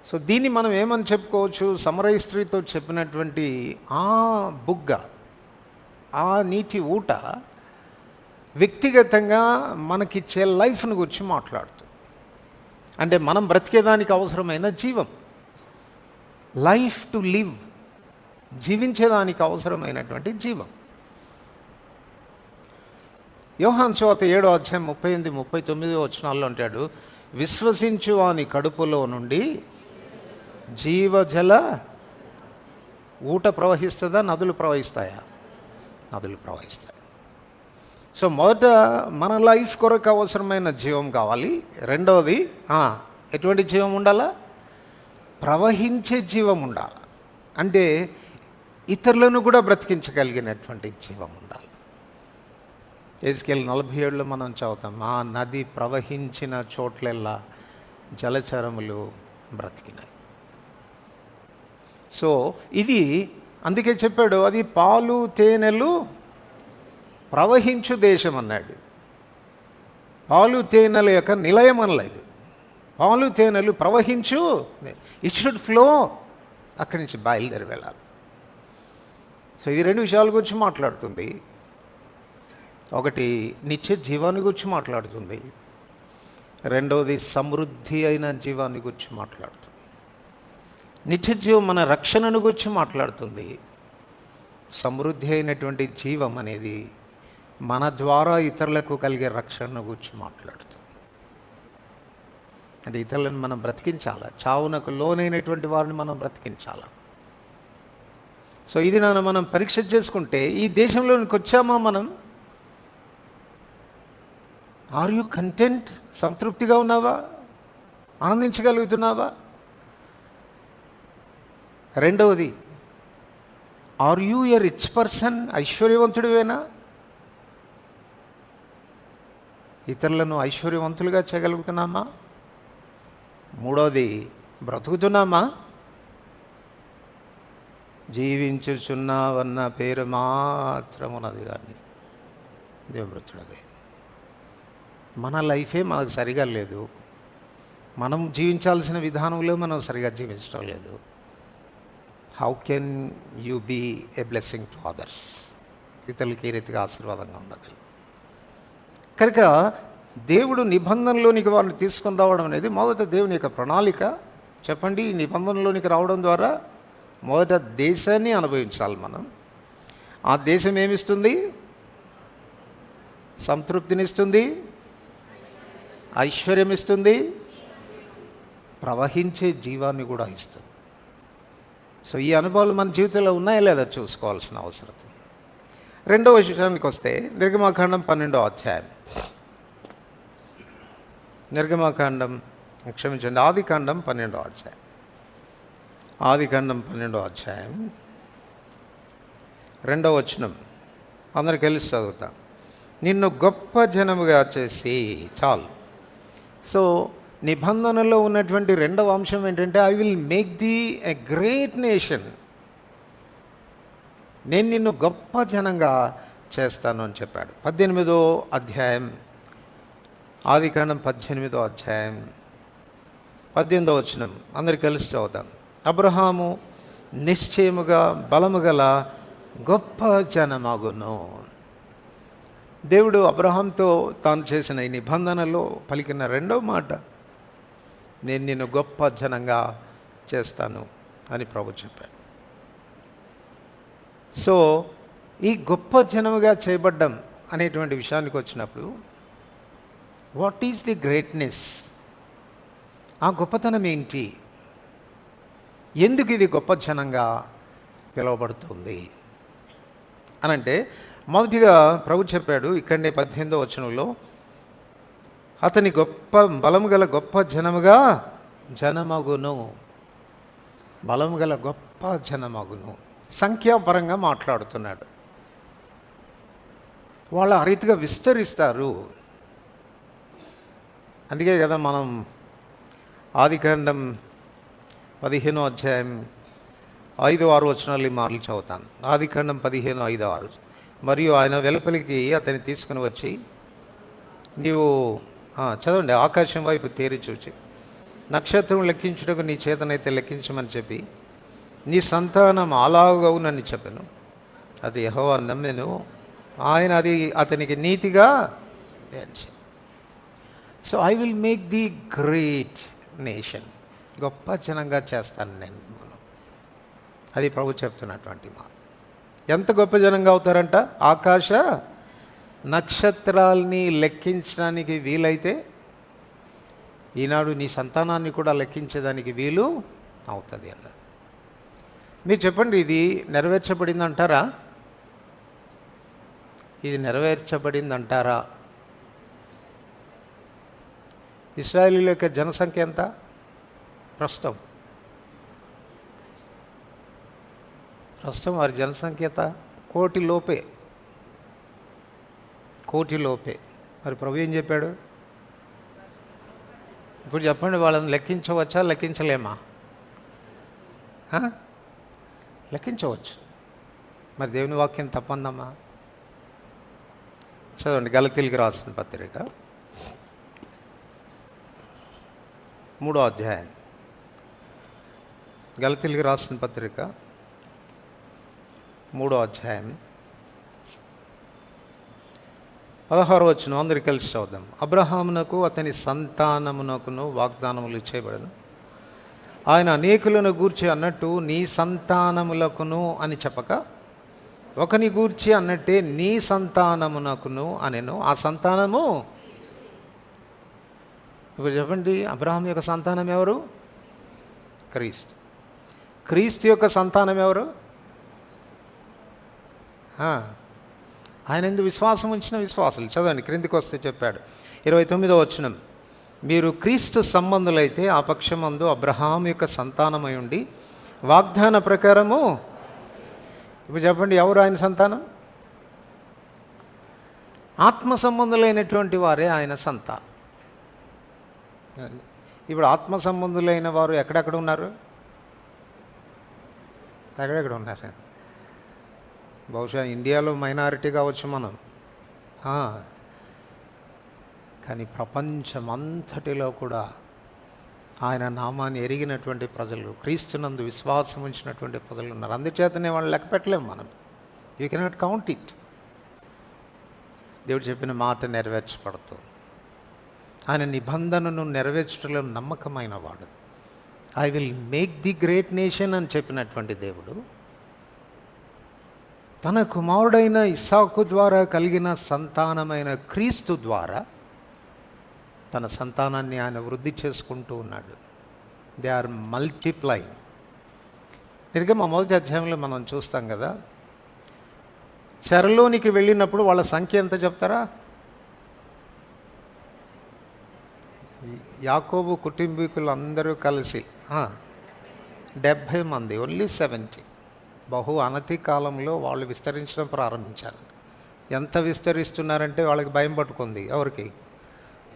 [SPEAKER 1] సో దీన్ని మనం ఏమని చెప్పుకోవచ్చు? సమరయ స్త్రీతో చెప్పినటువంటి ఆ బుగ్గ, ఆ నీటి ఊట వ్యక్తిగతంగా మనకిచ్చే లైఫ్ను గురించి మాట్లాడుతుంది. అంటే మనం బ్రతికేదానికి అవసరమైన జీవం, లైఫ్ టు లివ్, జీవించేదానికి అవసరమైనటువంటి జీవం. యోహాను సువార్త 7వ అధ్యాయం 38, 39 వచనాల్లో అంటాడు, విశ్వసించు వాని కడుపులో నుండి జీవజల ఊట ప్రవహిస్తుందా, నదులు ప్రవహిస్తాయా? నదులు ప్రవహిస్తాయి. సో మొదట మన లైఫ్ కొరకు అవసరమైన జీవం కావాలి. రెండవది ఎటువంటి జీవం ఉండాలా? ప్రవహించే జీవం ఉండాలి. అంటే ఇతరులను కూడా బ్రతికించగలిగినటువంటి జీవం ఉండాలి. ఎహెజ్కేలు 47లో మనం చదువుతాం, ఆ నది ప్రవహించిన చోట్లెల్లా జలచరములు బ్రతికినాయి. సో ఇది అందుకే చెప్పాడు, అది పాలు తేనెలు ప్రవహించు దేశం అన్నాడు. పాలు తేనెల యొక్క నిలయం అనలేదు, పాలు తేనెలు ప్రవహించు, ఇట్ షుడ్ ఫ్లో, అక్కడి నుంచి బయలుదేరి వెళ్ళాలి. సో ఇది రెండు విషయాల గురించి మాట్లాడుతుంది. ఒకటి నిత్య జీవాన్ని గురించి మాట్లాడుతుంది, రెండవది సమృద్ధి అయిన జీవాన్ని గురించి మాట్లాడుతుంది. నిత్య జీవం మన రక్షణను గురించి మాట్లాడుతుంది. సమృద్ధి అయినటువంటి జీవం అనేది మన ద్వారా ఇతరులకు కలిగే రక్షణ గురించి మాట్లాడుతుంది. అంటే ఇతరులను మనం బ్రతికించాలి, చావునకు లోనైనటువంటి వారిని మనం బ్రతికించాలి. సో ఇది మనం పరీక్ష చేసుకుంటే ఈ దేశంలోనికి వచ్చామా మనం? Are you content? సంతృప్తిగా ఉన్నావా? ఆనందించగలుగుతున్నావా? రెండవది, are you a rich person? ఐశ్వర్యవంతుడివేనా? ఇతరులను ఐశ్వర్యవంతులుగా చేయగలుగుతున్నామా? మూడవది, బ్రతుకుతున్నామా? జీవించుచున్నావన్న పేరు మాత్రమున్నది కానీ దేవుమృతుడదే. మన లైఫే మనకు సరిగా లేదు, మనం జీవించాల్సిన విధానంలో మనం సరిగా జీవించడం లేదు. How can you be a blessing to others? ఇతరులకి ఏ రీతిగా ఆశీర్వాదంగా ఉండగలరు? కనుక దేవుడు నిబంధనలోనికి వారిని తీసుకొని రావడం అనేది మొదట దేవుని యొక్క ప్రణాళిక. చెప్పండి, ఈ నిబంధనలోనికి రావడం ద్వారా మొదట దేశాన్ని అనుభవించాలి మనం. ఆ దేశం ఏమిస్తుంది? సంతృప్తినిస్తుంది, ఐశ్వర్యం ఇస్తుంది, ప్రవహించే జీవాన్ని కూడా ఇస్తుంది. సో ఈ అనుభవాలు మన జీవితంలో ఉన్నాయా లేదా చూసుకోవాల్సిన అవసరం. రెండవ విషయానికి వస్తే నిర్గమాకాండం 12వ అధ్యాయం, ఆదికాండం 12వ అధ్యాయం, ఆదికాండం 12వ అధ్యాయం 2వ వచనం అందరికి కలిసి చదువుతాం. నిన్ను గొప్ప జనముగా చేసి, చాలు. సో నిబంధనలో ఉన్నటువంటి రెండవ అంశం ఏంటంటే, I will make the a great nation. నేను నిన్ను గొప్ప జనంగా చేస్తాను అని చెప్పాడు. 18వ అధ్యాయం, ఆదికాండం 18వ అధ్యాయం 18వ వచనం అందరికి కలిసి చదువుతాం. అబ్రహాము నిశ్చయముగా బలము గల గొప్ప జనమగును. దేవుడు అబ్రహాంతో తాను చేసిన ఈ నిబంధనలో పలికిన రెండవ మాట, నేను నిన్ను గొప్ప జనంగా చేస్తాను అని ప్రభు చెప్పాడు. సో ఈ గొప్ప జనముగా చేయబడ్డం అనేటువంటి విషయానికి వచ్చినప్పుడు, వాట్ ఈజ్ ది గ్రేట్నెస్? ఆ గొప్పతనం ఏంటి? ఎందుకు ఇది గొప్ప జనంగా పిలువబడుతుంది అనంటే, మొదటిగా ప్రభు చెప్పాడు ఇక్కడనే 18వ వచనంలో, అతని గొప్ప బలము గల గొప్ప జనమగును. బలము గల గొప్ప జనమగును. సంఖ్యాపరంగా మాట్లాడుతున్నాడు. వాళ్ళు ఆ రీతిగా విస్తరిస్తారు. అందుకే కదా మనం ఆదికాండం 15వ అధ్యాయం 5-6 వచనాలు మార్లు చదువుతాను. ఆదికాండం 15:5-6. మరియు ఆయన వెలుపలికి అతన్ని తీసుకుని వచ్చి, నీవు చదవండి, ఆకాశం వైపు తేరి చూచి నక్షత్రం లెక్కించుటకు నీ చేతనైతే లెక్కించమని చెప్పి, నీ సంతానం అలాగవునని చెప్పాను. అది యెహోవా నమ్మెను, ఆయన అది అతనికి నీతిగా ఎంచెను. So I will make the great nation, గొప్ప జనంగా చేస్తాను నేను. అది ప్రభు చెప్తున్నటువంటి మాట. ఎంత గొప్ప జనంగా అవుతారంట? ఆకాశ నక్షత్రాల్ని లెక్కించడానికి వీలైతే ఈనాడు నీ సంతానాన్ని కూడా లెక్కించేదానికి వీలు అవుతుంది అన్నాడు. మీరు చెప్పండి, ఇది నెరవేర్చబడింది అంటారా? ఇది నెరవేర్చబడింది అంటారా? ఇశ్రాయేలీయుల యొక్క జనసంఖ్య ఎంత ప్రస్తుతం? వారి జనసంఖ్య ఎంత? కోటి లోపే. మరి ప్రభు ఏం చెప్పాడు? ఇప్పుడు చెప్పండి, వాళ్ళని లెక్కించవచ్చా, లెక్కించలేమా? లెక్కించవచ్చు. మరి దేవుని వాక్యం తప్పందమ్మా? చదవండి, గలతీయులకు రాసిన పత్రిక 3వ అధ్యాయం. గలతీయులకు రాసిన పత్రిక 3వ అధ్యాయం 16వ వచనం అందరికీ కలిసి చదువుదాం. అబ్రహామునకు అతని సంతానమునకును వాగ్దానములు చేయబడను. ఆయన అనేకులను గూర్చి అన్నట్టు నీ సంతానములకును అని చెప్పక, ఒకని గూర్చి అన్నట్టే నీ సంతానమునకును అనెను. ఆ సంతానము, ఇప్పుడు చెప్పండి, అబ్రహాం యొక్క సంతానం ఎవరు? క్రీస్తు. క్రీస్తు యొక్క సంతానం ఎవరు? ఆయన ఎందుకు విశ్వాసం ఉంచిన విశ్వాసులు. చదవండి, క్రిందికి వస్తే చెప్పాడు 29వ వచనం, మీరు క్రీస్తు సంబంధులైతే ఆ పక్షమందు అబ్రహాం యొక్క సంతానమై ఉండి వాగ్దాన ప్రకారము. ఇప్పుడు చెప్పండి, ఎవరు ఆయన సంతానం? ఆత్మ సంబంధులైనటువంటి వారే ఆయన సంతానం. ఇప్పుడు ఆత్మ సంబంధులైన వారు ఎక్కడెక్కడ ఉన్నారు? ఎక్కడెక్కడ ఉన్నారు? బహుశా ఇండియాలో మైనారిటీ కావచ్చు మనం, కానీ ప్రపంచమంతటిలో కూడా ఆయన నామాన్ని ఎరిగినటువంటి ప్రజలు, క్రీస్తునందు విశ్వాసం ఉంచినటువంటి ప్రజలు ఉన్నారు. అందుచేతనే వాళ్ళు లెక్క పెట్టలేము మనం. You cannot count it. దేవుడు చెప్పిన మాట నెరవేర్చబడుతుంది. ఆయన నిబంధనను నెరవేర్చడంలో నమ్మకమైన వాడు. I will make the great nation అని చెప్పినటువంటి దేవుడు తన కుమారుడైన ఇస్సాకు ద్వారా కలిగిన సంతానమైన క్రీస్తు ద్వారా తన సంతానాన్ని ఆయన వృద్ధి చేసుకుంటూ ఉన్నాడు. They are multiplying. నిర్గమ 1వ అధ్యాయంలో మనం చూస్తాం కదా, చెరలోనికి వెళ్ళినప్పుడు వాళ్ళ సంఖ్య ఎంత చెప్తారా? యాకోబు కుటుంబీకులు అందరూ కలిసి 70 మంది, ఓన్లీ 70. బహు అనతి కాలంలో వాళ్ళు విస్తరించడం ప్రారంభించారు. ఎంత విస్తరిస్తున్నారంటే వాళ్ళకి భయం పట్టుకుంది. ఎవరికి?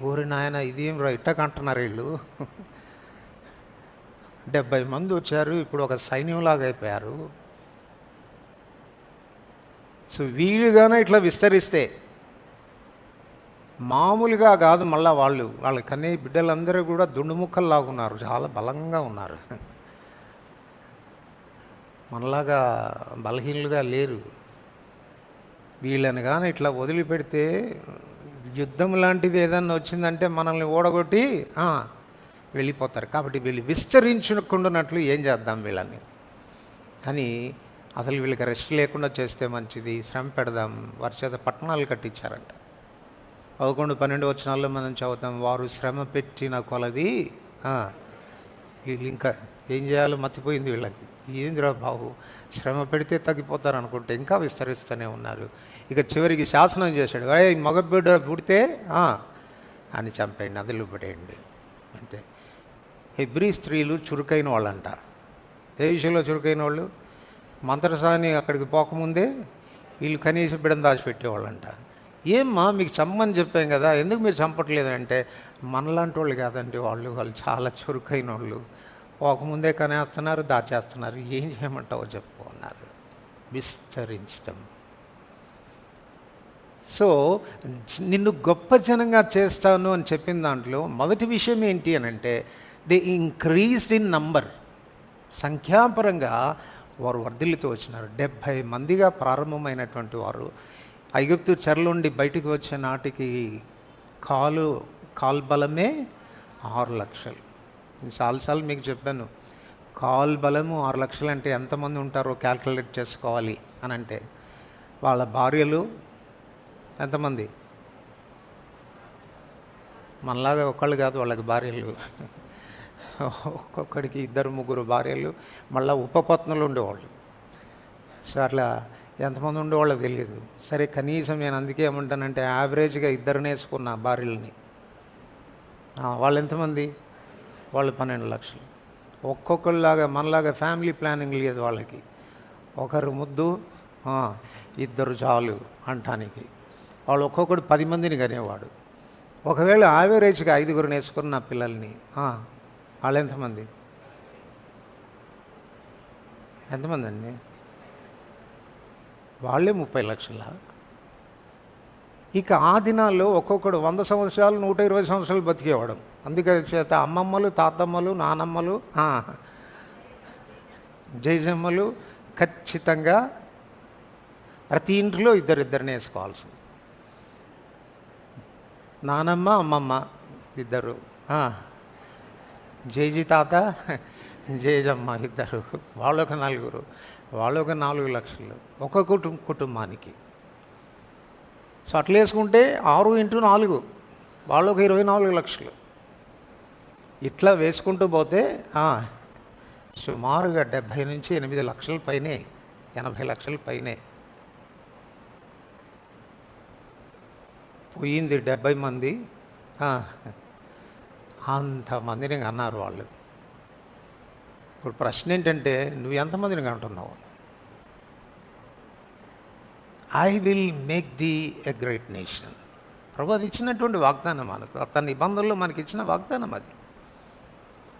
[SPEAKER 1] ఊరి నాయన ఇదేం ఇట్టక అంటున్నారు వీళ్ళు. 70 మంది వచ్చారు, ఇప్పుడు ఒక సైన్యంలాగా అయిపోయారు. సో వీళ్ళుగానే ఇట్లా విస్తరిస్తే మామూలుగా కాదు, మళ్ళీ వాళ్ళ కనే బిడ్డలందరూ కూడా దుండుముక్కల్లాగా ఉన్నారు, చాలా బలంగా ఉన్నారు. మనలాగా బలహీనులుగా లేరు. వీళ్ళని కానీ ఇట్లా వదిలిపెడితే యుద్ధం లాంటిది ఏదన్నా వచ్చిందంటే మనల్ని ఓడగొట్టి వెళ్ళిపోతారు. కాబట్టి వీళ్ళు విస్తరించుకున్నట్లు ఏం చేద్దాం వీళ్ళని అని, అసలు వీళ్ళకి రెస్ట్ లేకుండా చేస్తే మంచిది, శ్రమ పెడదాం. వారి చేత పట్టణాలు కట్టించారంట. 11-12 వచనాల్లో మనం చదువుతాం, వారు శ్రమ పెట్టిన కొలది వీళ్ళు ఇంకా ఏం చేయాలో మర్చిపోయింది వీళ్ళకి. ఏందిరా బాబు, శ్రమ పెడితే తగ్గిపోతారు అనుకుంటే ఇంకా విస్తరిస్తూనే ఉన్నారు. ఇక చివరికి శాసనం చేశాడు, మగబిడ్డ పుడితే అని చంపేయండి, నదిలో పడేయండి అంతే. హెబ్రీ స్త్రీలు చురుకైన వాళ్ళంట. ఏ విషయంలో చురుకైన వాళ్ళు? మంత్రసాని అక్కడికి పోకముందే వీళ్ళు కనీసం బిడ్డను దాచిపెట్టేవాళ్ళంట. ఏమ్మా మీకు చంపని చెప్పాం కదా, ఎందుకు మీరు చంపట్లేదంటే, మనలాంటి వాళ్ళు కాదండి వాళ్ళు చాలా చురుకైన వాళ్ళు. పోకముందే కనేస్తున్నారు, దాచేస్తున్నారు. ఏం చేయమంటావో చెప్పు అన్నారు. విస్తరించటం. సో నిన్ను గొప్ప జనంగా చేస్తాను అని చెప్పిన దాంట్లో మొదటి విషయం ఏంటి అని అంటే, దే ఇంక్రీజ్డ్ ఇన్ నంబర్. సంఖ్యాపరంగా వారు వర్ధిల్లుతూ వచ్చినారు. 70 మందిగా ప్రారంభమైనటువంటి వారు ఐగుప్తు చెరలుండి బయటికి వచ్చే నాటికి కాల్బలమే 6 లక్షలు. చాలాసార్లు మీకు చెప్పాను, కాల్బలము 6 లక్షలు అంటే ఎంతమంది ఉంటారో క్యాల్కులేట్ చేసుకోవాలి అని అంటే, వాళ్ళ భార్యలు ఎంతమంది? మనలాగా ఒకళ్ళు కాదు, వాళ్ళకి భార్యలు ఒక్కొక్కడికి 2-3 భార్యలు, మళ్ళీ ఉపపత్నులు ఉండేవాళ్ళు. సో అట్లా ఎంతమంది ఉండేవాళ్ళో తెలియదు. సరే, కనీసం నేను అందుకే ఏమంటానంటే యావరేజ్గా 2 వేసుకున్న భార్యలని. వాళ్ళు ఎంతమంది? వాళ్ళు 12 లక్షలు. ఒక్కొక్కళ్ళలాగా మనలాగా ఫ్యామిలీ ప్లానింగ్ లేదు వాళ్ళకి. ఒకరు ముద్దు, 2 చాలు అంటానికి. వాళ్ళు ఒక్కొక్కడు 10 మందిని కనేవాడు. ఒకవేళ యావరేజ్గా 5 వేసుకున్న పిల్లల్ని, వాళ్ళు ఎంతమంది అండి? వాళ్ళే 30 లక్షల. ఇక ఆ దినాల్లో ఒక్కొక్కడు 100 సంవత్సరాలు 120 సంవత్సరాలు బతికేవాడు. అందుకని చేత అమ్మమ్మలు, తాతమ్మలు, నానమ్మలు, జైజమ్మలు ఖచ్చితంగా ప్రతి ఇంట్లో 2 వేసుకోవాల్సింది. నానమ్మ, అమ్మమ్మ 2, జైజీ తాత, జేజమ్మ 2, వాళ్ళొక 4, వాళ్ళొక 4 లక్షలు ఒక్కొక్క కుటుంబానికి. సో అట్లా వేసుకుంటే 6 × 4 వాళ్ళొక 24 లక్షలు. ఇట్లా వేసుకుంటూ పోతే సుమారుగా 70 నుంచి 8 లక్షల పైనే, 80 లక్షల పైనే పోయింది. 70 మంది అంతమందిని అన్నారు వాళ్ళు. ఇప్పుడు ప్రశ్న ఏంటంటే, నువ్వు ఎంతమందిని అంటున్నావు? I will make the a great nation. ప్రభు అది ఇచ్చినటువంటి వాగ్దానం, మనకు తన నిబంధనలో మనకి ఇచ్చిన వాగ్దానం అది.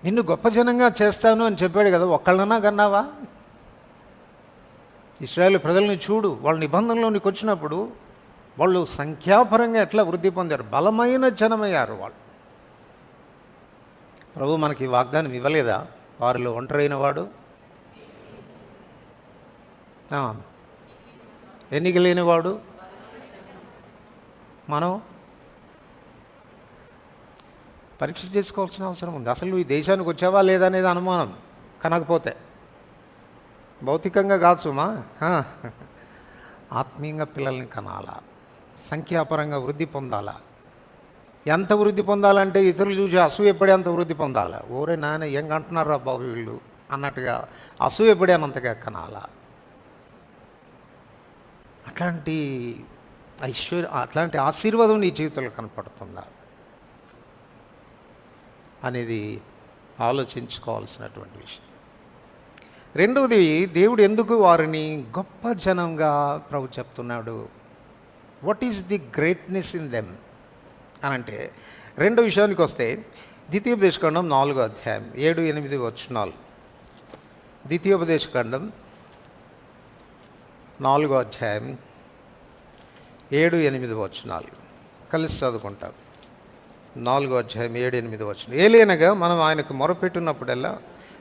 [SPEAKER 1] నిన్ను గొప్ప జనంగా చేస్తాను అని చెప్పాడు కదా. ఒక్కళ్ళన్నా కన్నావా? ఇశ్రాయేలు ప్రజల్ని చూడు, వాళ్ళ నిబంధనలోనికి వచ్చినప్పుడు వాళ్ళు సంఖ్యాపరంగా ఎట్లా వృద్ధి పొందారు, బలమైన జనమయ్యారు వాళ్ళు. ప్రభు మనకి వాగ్దానం ఇవ్వలేదా? వారిలో ఒంటరైన వాడు, ఎన్నిక లేనివాడు, మనం పరీక్ష చేసుకోవాల్సిన అవసరం ఉంది. అసలు నువ్వు ఈ దేశానికి వచ్చావా లేదా అనేది అనుమానం కనకపోతే, భౌతికంగా కాదు సుమా, ఆత్మీయంగా పిల్లల్ని కనాలా, సంఖ్యాపరంగా వృద్ధి పొందాలా. ఎంత వృద్ధి పొందాలంటే ఇతరులు చూసి అసూయపడే అంత వృద్ధి పొందాలా. ఓరే నాయన ఏం కంటున్నారా బాబు వీళ్ళు అన్నట్టుగా అసూయపడేనంతగా కనాలా. అట్లాంటి ఆశీర్వాదం నీ జీవితంలో కనపడుతుందా అనేది ఆలోచించుకోవాల్సినటువంటి విషయం. రెండవది, దేవుడు ఎందుకు వారిని గొప్ప జనంగా ప్రభు చెప్తున్నాడు? What is the greatness in them అని అంటే, రెండో విషయానికి వస్తే, ద్వితీయోపదేశకాండం 4వ అధ్యాయం 7-8 వచనాలు. ద్వితీయోపదేశకాండం 4వ అధ్యాయం 7-8 వచనాలు కలిసి చదువుకుంటాం. 4వ అధ్యాయం 7-8 వచనం. ఏలైనగా మనం ఆయనకు మొరపెట్టినప్పుడల్లా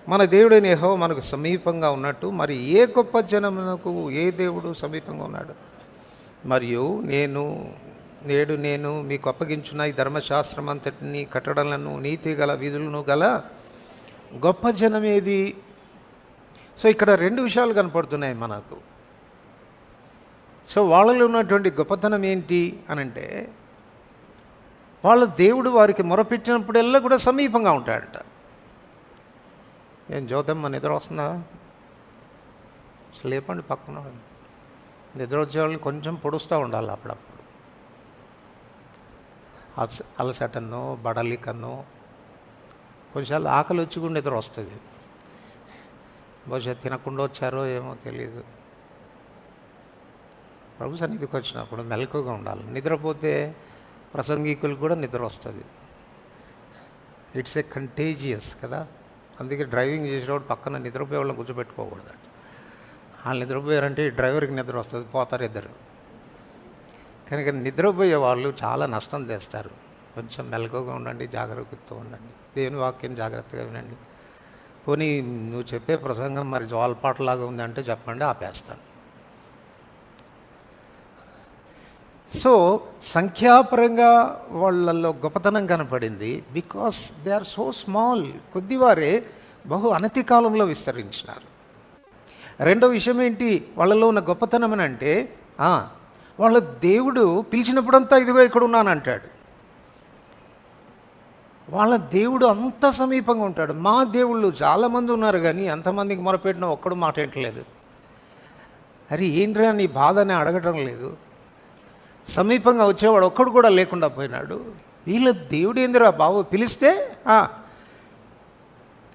[SPEAKER 1] మన దేవుడైన యెహోవా మనకు సమీపంగా ఉన్నట్టు మరి ఏ గొప్ప జనమునకు ఏ దేవుడు సమీపంగా ఉన్నాడు? మరియు నేడు మీకు అప్పగించిన ఈ ధర్మశాస్త్రం అంతటిని, కట్టడలను, నీతి గల వీధులను గల గొప్ప జనం ఏది? సో ఇక్కడ 2 విషయాలు కనపడుతున్నాయి మనకు. సో వాళ్ళలో ఉన్నటువంటి గొప్పతనం ఏంటి అనంటే, వాళ్ళ దేవుడు వారికి మొరపెట్టినప్పుడల్లా కూడా సమీపంగా ఉంటాడట. ఏం జ్యోతమ్మ నిద్ర వస్తుందా? లేపండి పక్కన. నిద్ర వచ్చేవాళ్ళని కొంచెం పొడుస్తూ ఉండాలి అప్పుడప్పుడు. అలసటనో బడలికనో కొంచెం ఆకలి వచ్చి కూడా నిద్ర వస్తుంది. బహుశా తినకుండా వచ్చారో ఏమో తెలియదు. ప్రభు సన్నిధికి వచ్చినప్పుడు మెలకుగా ఉండాలి. నిద్రపోతే ప్రసంగికులు కూడా నిద్ర వస్తుంది. ఇట్స్ ఏ కంటేజియస్ కదా. అందుకే డ్రైవింగ్ చేసేటప్పుడు పక్కన నిద్రపోయే వాళ్ళని కూర్చోబెట్టుకోకూడదు. వాళ్ళు నిద్రపోయారంటే డ్రైవర్కి నిద్ర వస్తుంది, పోతారు ఇద్దరు. కనుక నిద్రపోయే వాళ్ళు చాలా నష్టం తెస్తారు. కొంచెం మెలకుగా ఉండండి, జాగ్రత్తతో ఉండండి, దేవుని వాక్యం జాగ్రత్తగా వినండి. పోనీ నువ్వు చెప్పే ప్రసంగం మరి జోలపాటలాగా ఉందంటే చెప్పండి, ఆపేస్తాను. సో సంఖ్యాపరంగా వాళ్ళల్లో గొప్పతనం కనపడింది. Because they are so small. కొద్దివారే బహు అనతి కాలంలో విస్తరించినారు. రెండో విషయం ఏంటి వాళ్ళలో ఉన్న గొప్పతనం అని అంటే, వాళ్ళ దేవుడు పిలిచినప్పుడంతా ఇదిగో ఇక్కడ ఉన్నాను అంటాడు. వాళ్ళ దేవుడు అంత సమీపంగా ఉంటాడు. మా దేవుళ్ళు చాలామంది ఉన్నారు కానీ ఎంతమందికి మొరపెట్టినా ఒక్కడు మాట వింటలేదు. అరే ఏంట్రా నీ బాధ అని అడగటం లేదు. సమీపంగా వచ్చేవాడు ఒక్కడు కూడా లేకుండా పోయినాడు. వీళ్ళ దేవుడు ఏందిరా బాబు, పిలిస్తే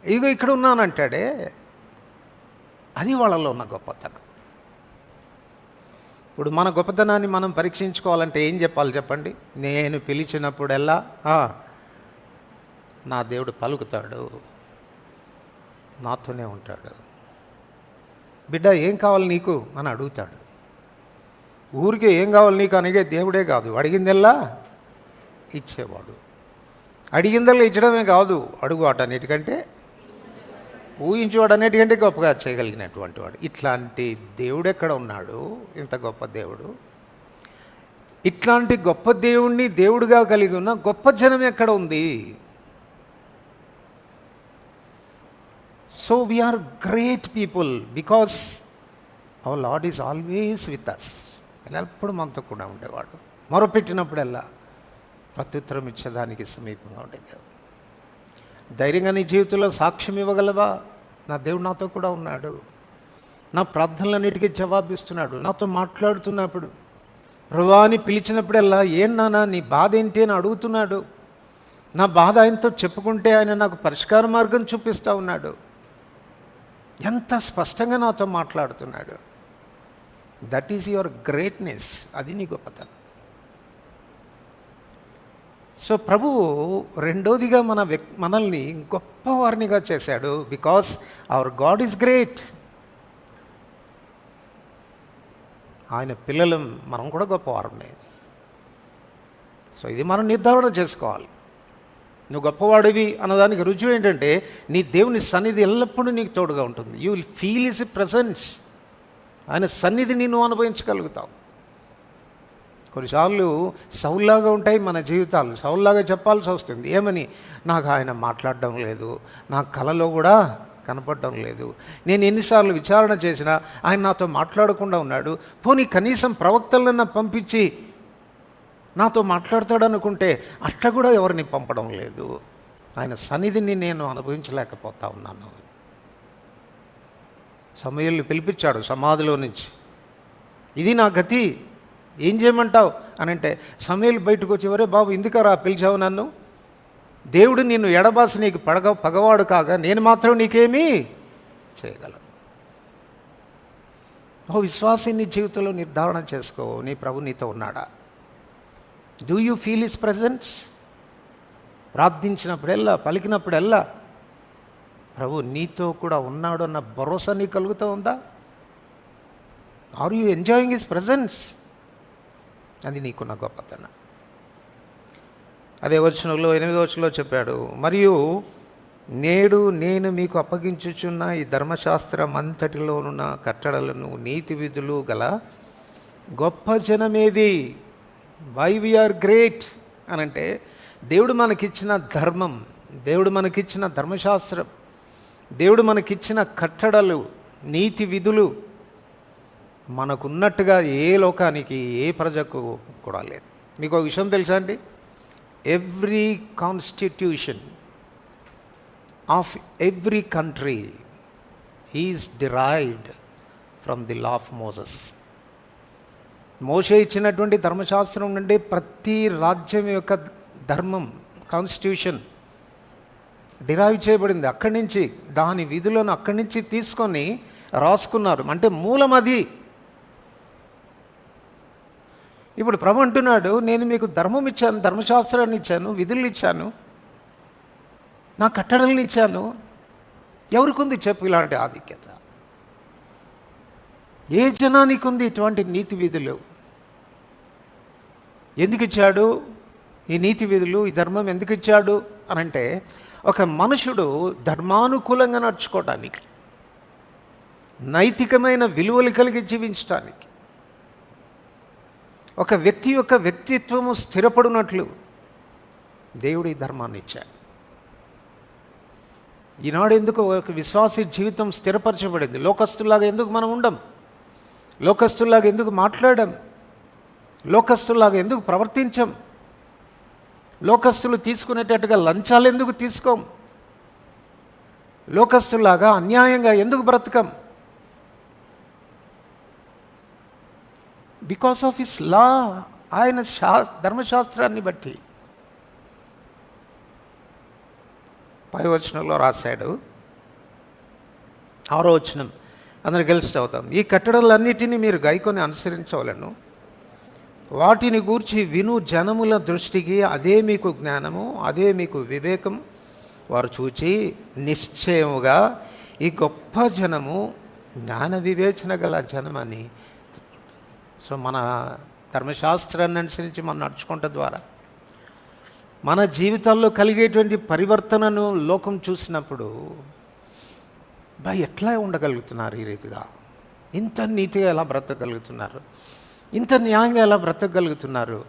[SPEAKER 1] ఇదిగో ఇక్కడ ఉన్నానంటాడే. అది వాళ్ళలో ఉన్న గొప్పతనం. ఇప్పుడు మన గొప్పతనాన్ని మనం పరీక్షించుకోవాలంటే ఏం చెప్పాలి చెప్పండి? నేను పిలిచినప్పుడల్లా నా దేవుడు పలుకుతాడు, నాతోనే ఉంటాడు. బిడ్డ ఏం కావాలి నీకు అని అడుగుతాడు. ఊరికే ఏం కావాలి నీకు అనిగే దేవుడే కాదు, అడిగిందల్లా ఇచ్చేవాడు. అడిగిందల్లా ఇచ్చడమే కాదు, అడుగు అటన్నిటికంటే ఊహించేవాడు అన్నిటికంటే గొప్పగా చేయగలిగినటువంటి వాడు. ఇట్లాంటి దేవుడు ఎక్కడ ఉన్నాడు? ఇంత గొప్ప దేవుడు. ఇట్లాంటి గొప్ప దేవుణ్ణి దేవుడుగా కలిగి ఉన్న గొప్ప జనం ఎక్కడ ఉంది? So we are great people because our Lord is always with us. ఎప్పుడు మనతో కూడా ఉండేవాడు. మొరపెట్టినప్పుడల్లా ప్రత్యుత్తరం ఇచ్చేదానికి సమీపంగా ఉండేది. ధైర్యంగా నీ జీవితంలో సాక్ష్యం ఇవ్వగలవా? నా దేవుడు నాతో కూడా ఉన్నాడు, నా ప్రార్థనలన్నిటికీ జవాబిస్తున్నాడు, నాతో మాట్లాడుతున్నప్పుడు ప్రభువా అని పిలిచినప్పుడల్లా ఏం నాన్న నీ బాధ ఏంటి అని అడుగుతున్నాడు. నా బాధ ఆయనతో చెప్పుకుంటే ఆయన నాకు పరిష్కార మార్గం చూపిస్తూ ఉన్నాడు. ఎంత స్పష్టంగా నాతో మాట్లాడుతున్నాడు. That is your greatness. అది నీ గొప్పతనం. సో ప్రభువు రెండోదిగా మనల్ని గొప్పవారినిగా చేశాడు. Because our God is great. ఆయన పిల్లలు మనం కూడా గొప్పవారమే. సో ఇది మనం నిర్ధారణ చేసుకోవాలి. నువ్వు గొప్పవాడివి అన్నదానికి రుజువు ఏంటంటే నీ దేవుని సన్నిధి ఎల్లప్పుడూ నీకు తోడుగా ఉంటుంది. You will feel his presence. ఆయన సన్నిధిని నువ్వు అనుభవించగలుగుతావు. కొన్నిసార్లు సౌల్లాగా ఉంటాయి మన జీవితాలు. సౌల్లాగా చెప్పాల్సి వస్తుంది. ఏమని? నాకు ఆయన మాట్లాడడం లేదు, నా కలలో కూడా కనపడడం లేదు, నేను ఎన్నిసార్లు విచారణ చేసినా ఆయన నాతో మాట్లాడకుండా ఉన్నాడు. పోనీ కనీసం ప్రవక్తలన్నా పంపించి నాతో మాట్లాడతాడు అనుకుంటే అట్లా కూడా ఎవరిని పంపడం లేదు. ఆయన సన్నిధిని నేను అనుభవించలేకపోతా ఉన్నాను. సమూయేలుని పిలిపించాడు సమాధిలో నుంచి. ఇది నా గతి, ఏం చేయమంటావు అని అంటే సమూయేలు బయటకు వచ్చి, ఒరే బాబు ఎందుకరా పిలిచావు నన్ను? దేవుడు నిన్ను ఎడబాసి నీకు పగవాడు కాగా నేను మాత్రం నీకేమీ చేయగలను. ఓ విశ్వాసి, నీ జీవితంలో నిర్ధారణ చేసుకో, నీ ప్రభు నీతో ఉన్నాడా? Do you feel his presence? ప్రార్థించినప్పుడెల్లా, పలికినప్పుడెల్లా ప్రభు నీతో కూడా ఉన్నాడు అన్న భరోసా నీకు కలుగుతూ ఉందా? Are you enjoying his presence? అది నీకున్న గొప్పతనం. అదే వచనంలో 8వ వచనంలో చెప్పాడు, మరియు నేడు నేను మీకు అప్పగించుచున్న ఈ ధర్మశాస్త్రం అంతటిలోనున్న కట్టడలను నీతి విధులు గల గొప్ప జనమేది. వై వీఆర్ గ్రేట్ అనంటే దేవుడు మనకిచ్చిన ధర్మం, దేవుడు మనకిచ్చిన ధర్మశాస్త్రం, దేవుడు మనకిచ్చిన కట్టడలు, నీతి విధులు మనకున్నట్టుగా ఏ లోకానికి ఏ ప్రజకు కూడా లేదు. మీకు ఒక విషయం తెలుసా అండి? Every constitution of every country is derived from the law of Moses. మోషే ఇచ్చినటువంటి ధర్మశాస్త్రం నుండి ప్రతి రాజ్యం యొక్క ధర్మం, కాన్స్టిట్యూషన్ డిరైవ్ చేయబడింది. అక్కడి నుంచి దాని విధులను అక్కడి నుంచి తీసుకొని రాసుకున్నారు. అంటే మూలం అది. ఇప్పుడు ప్రభు అంటున్నాడు, నేను మీకు ధర్మం ఇచ్చాను, ధర్మశాస్త్రాన్ని ఇచ్చాను, విధులు ఇచ్చాను, నా కట్టడలను ఇచ్చాను. ఎవరికి ఉంది చెప్పు ఇలాంటి ఆధిక్యత? ఏ జనానికి ఉంది ఇటువంటి నీతి విధులు? ఎందుకు ఇచ్చాడు ఈ నీతి విధులు, ఈ ధర్మం ఎందుకు ఇచ్చాడు అనంటే, ఒక మనుషుడు ధర్మానుకూలంగా నడుచుకోవడానికి, నైతికమైన విలువలు కలిగి జీవించడానికి, ఒక వ్యక్తి యొక్క వ్యక్తిత్వము స్థిరపడినట్లు దేవుడు ఈ ధర్మాన్ని ఇచ్చాడు. ఈనాడు ఎందుకు ఒక విశ్వాసి జీవితం స్థిరపరచబడింది? లోకస్తుల్లాగా ఎందుకు మనం ఉండం? లోకస్తుల్లాగా ఎందుకు మాట్లాడడం? లోకస్తుల్లాగా ఎందుకు ప్రవర్తించం? లోకస్తులు తీసుకునేటట్టుగా లంచాలు ఎందుకు తీసుకోం? లోకస్తుల్లాగా అన్యాయంగా ఎందుకు బ్రతకం? బికాస్ ఆఫ్ హిస్ లా, ఆయన ధర్మశాస్త్రాన్ని బట్టి. పై వచనంలో రాశాడు, 6వ వచనం అందరు కలిసి చదువుతాం. ఈ కట్టడలన్నిటినీ మీరు గైకొని అనుసరించవలను, వాటిని గూర్చి విను జనముల దృష్టికి అదే మీకు జ్ఞానము, అదే మీకు వివేకం. వారు చూచి నిశ్చయముగా ఈ గొప్ప జనము జ్ఞాన వివేచన గల జనమని. సో మన ధర్మశాస్త్రాన్ని అనుసరించి మనం నడుచుకుంట ద్వారా మన జీవితాల్లో కలిగేటువంటి పరివర్తనను లోకం చూసినప్పుడు ఎట్లా ఉండగలుగుతున్నారు? ఈ రీతిగా ఇంత నీతిగా ఎలా బ్రతకగలుగుతున్నారు? ఇంత న్యాయంగా ఎలా బ్రతకగలుగుతున్నారు?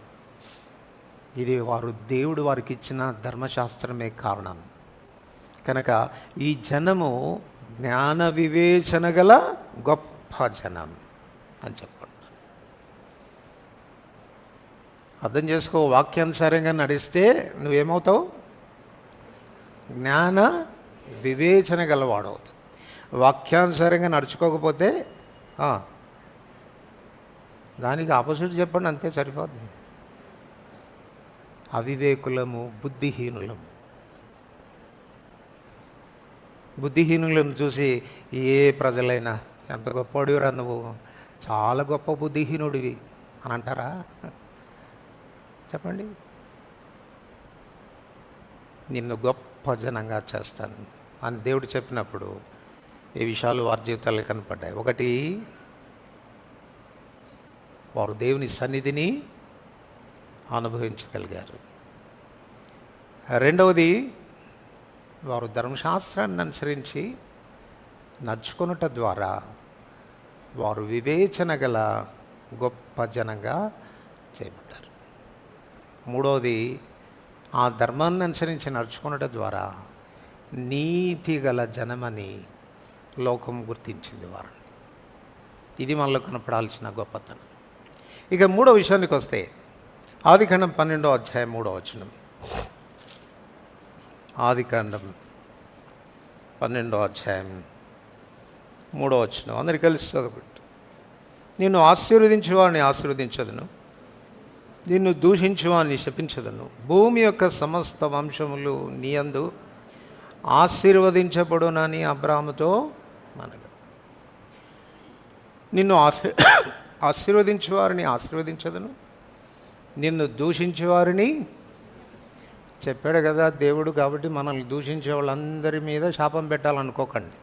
[SPEAKER 1] ఇది దేవుడు వారికి ఇచ్చిన ధర్మశాస్త్రమే కారణం. కనుక ఈ జనము జ్ఞాన వివేచన గల గొప్ప జనం అని చెప్పండి. అర్థం చేసుకో, వాక్యానుసారంగా నడిస్తే నువ్వేమవుతావు? జ్ఞాన వివేచన గలవాడవుతావు. వాక్యానుసారంగా నడుచుకోకపోతే దానికి ఆపోజిట్ చెప్పండి, అంతే సరిపోద్ది. అవివేకులము, బుద్ధిహీనులము. బుద్ధిహీనులను చూసి ఏ ప్రజలైనా ఎంత గొప్పవాడివిరా నువ్వు, చాలా గొప్ప బుద్ధిహీనుడివి అని అంటారా? చెప్పండి. నిన్ను గొప్ప జనంగా చేస్తాను అని దేవుడు చెప్పినప్పుడు ఈ విషయాలు వారి జీవితాల్లో కనపడ్డాయి. ఒకటి, వారు దేవుని సన్నిధిని అనుభవించగలిగారు. రెండవది, వారు ధర్మశాస్త్రాన్ని అనుసరించి నడుచుకొనుట ద్వారా వారు వివేచన గల గొప్ప జనంగా చేయబడ్డారు. మూడవది, ఆ ధర్మాన్ని అనుసరించి నడుచుకున్నట ద్వారా నీతి గల జనమని లోకం గుర్తించింది వారిని. ఇది మనలో కనపడాల్సిన గొప్పతనం. ఇక మూడో విషయానికి వస్తే, ఆదికాండం 12వ అధ్యాయం 3వ వచనం. ఆదికాండం 12వ అధ్యాయం 3వ వచనం అందరు కలిసి చదువుకుంటూ. నిన్ను ఆశీర్వదించేవాడిని ఆశీర్వదించదును, నిన్ను దూషించువాన్ని శపించదను. భూమి యొక్క సమస్త వంశములు నీయందు ఆశీర్వదించబడునని అబ్రాహాముతో అనగా, నిన్ను ఆశీర్వదించేవారిని ఆశీర్వదించదను, నిన్ను దూషించేవారిని చెప్పాడు కదా దేవుడు. కాబట్టి మనల్ని దూషించే వాళ్ళందరి మీద శాపం పెట్టాలనుకోకండి.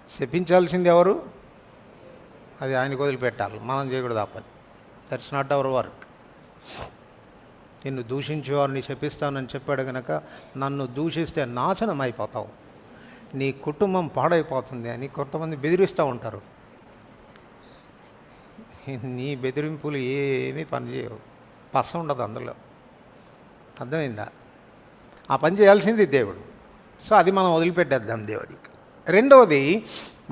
[SPEAKER 1] శపించాల్సింది ఎవరు? అది ఆయనకు వదిలిపెట్టాలి, మనం చేయకూడదు ఆ పని. That's not our work. నిన్ను దూషించేవారిని శపిస్తానని చెప్పాడు కనుక నన్ను దూషిస్తే నాశనం అయిపోతావు, నీ కుటుంబం పాడైపోతుంది అని కొంతమంది బెదిరిస్తూ ఉంటారు. నీ బెదిరింపులు ఏమీ పనిచేయవు, పస ఉండదు అందులో. అర్థమైందా? ఆ పని చేయాల్సింది దేవుడు. సో అది మనం వదిలిపెట్టేద్దాం దేవుడికి. రెండవది,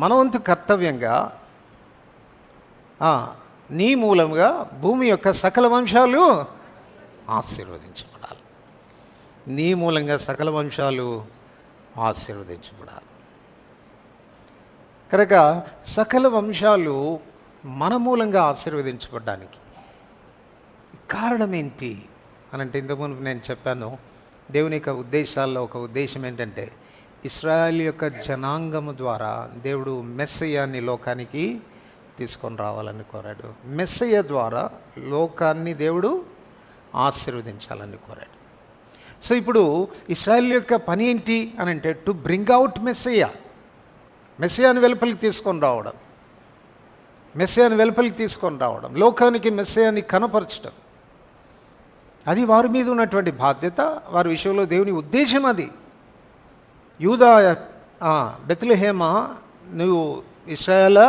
[SPEAKER 1] మన వంతు కర్తవ్యంగా నీ మూలంగా భూమి యొక్క సకల వంశాలు ఆశీర్వదించబడాలి. నీ మూలంగా సకల వంశాలు ఆశీర్వదించబడాలి. కనుక సకల వంశాలు మన మూలంగా ఆశీర్వదించబడడానికి కారణం ఏంటి అని అంటే, ఇంతకుముందు నేను చెప్పాను, దేవుని యొక్క ఉద్దేశాల్లో ఒక ఉద్దేశం ఏంటంటే, ఇశ్రాయేల్ యొక్క జనాంగము ద్వారా దేవుడు మెస్సయ్యాన్ని లోకానికి తీసుకొని రావాలని కోరాడు. మెస్సయ్య ద్వారా లోకాన్ని దేవుడు ఆశీర్వదించాలని కోరాడు. సో ఇప్పుడు ఇశ్రాయేల్ యొక్క పని ఏంటి అని అంటే, టు బ్రింగ్ అవుట్ మెస్సయ్య, మెస్సయ్యాని వెలుపలికి తీసుకొని రావడం, మెస్సయ్యాని వెలుపలికి తీసుకొని రావడం, లోకానికి మెస్సయ్యాని కనపరచడం. అది వారి మీద ఉన్నటువంటి బాధ్యత, వారి విషయంలో దేవుని ఉద్దేశం అది. యూదా, బెత్లెహేమ, నువ్వు ఇశ్రాయేలు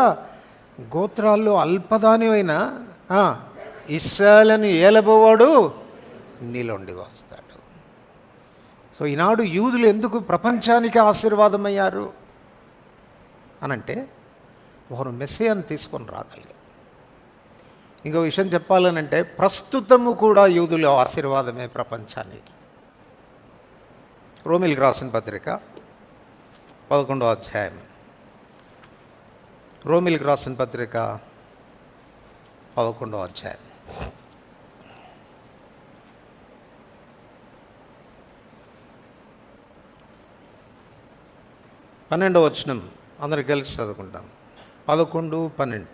[SPEAKER 1] గోత్రాల్లో అల్పదానివైన ఇశ్రాయేలును ఏలబోవాడు నీలోండి వస్తాడు. సో ఈనాడు యూదులు ఎందుకు ప్రపంచానికి ఆశీర్వాదమయ్యారు అనంటే వారు మెస్సియాను తీసుకొని రాగలిగారు. ఇంకో విషయం చెప్పాలనంటే ప్రస్తుతము కూడా యూదుల ఆశీర్వాదమే ప్రపంచానికి. రోమిలికి రాసిన పత్రిక 11వ అధ్యాయం. రోమిలికి రాసిన పత్రిక 11వ అధ్యాయం. పన్నెండవ వచనం అందరికి కలిసి చదువుకుంటాం. 11, 12.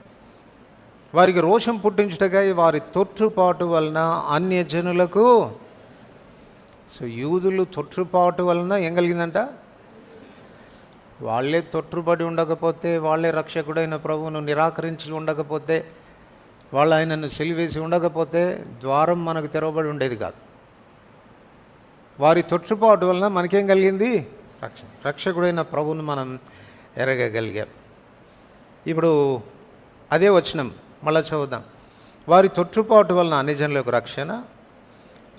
[SPEAKER 1] వారికి రోషం పుట్టించుటకై వారి తొట్టుపాటు వలన అన్యజనులకు. సో యూదులు తొట్టుపాటు వలన ఏం కలిగిందంట? వాళ్ళే తొట్టుపడి ఉండకపోతే, వాళ్ళే రక్షకుడైన ప్రభువును నిరాకరించి ఉండకపోతే, వాళ్ళు ఆయనను సిలివేసి ఉండకపోతే ద్వారం మనకు తెరవబడి ఉండేది కాదు. వారి తొట్టుపాటు వలన మనకేం కలిగింది? రక్షకుడైన ప్రభువును మనం ఎరగగలిగాం. ఇప్పుడు అదే వచనం మళ్ళా చదువుదాం. వారి తొట్టుపాటు వలన అన్యజనులకు రక్షణ,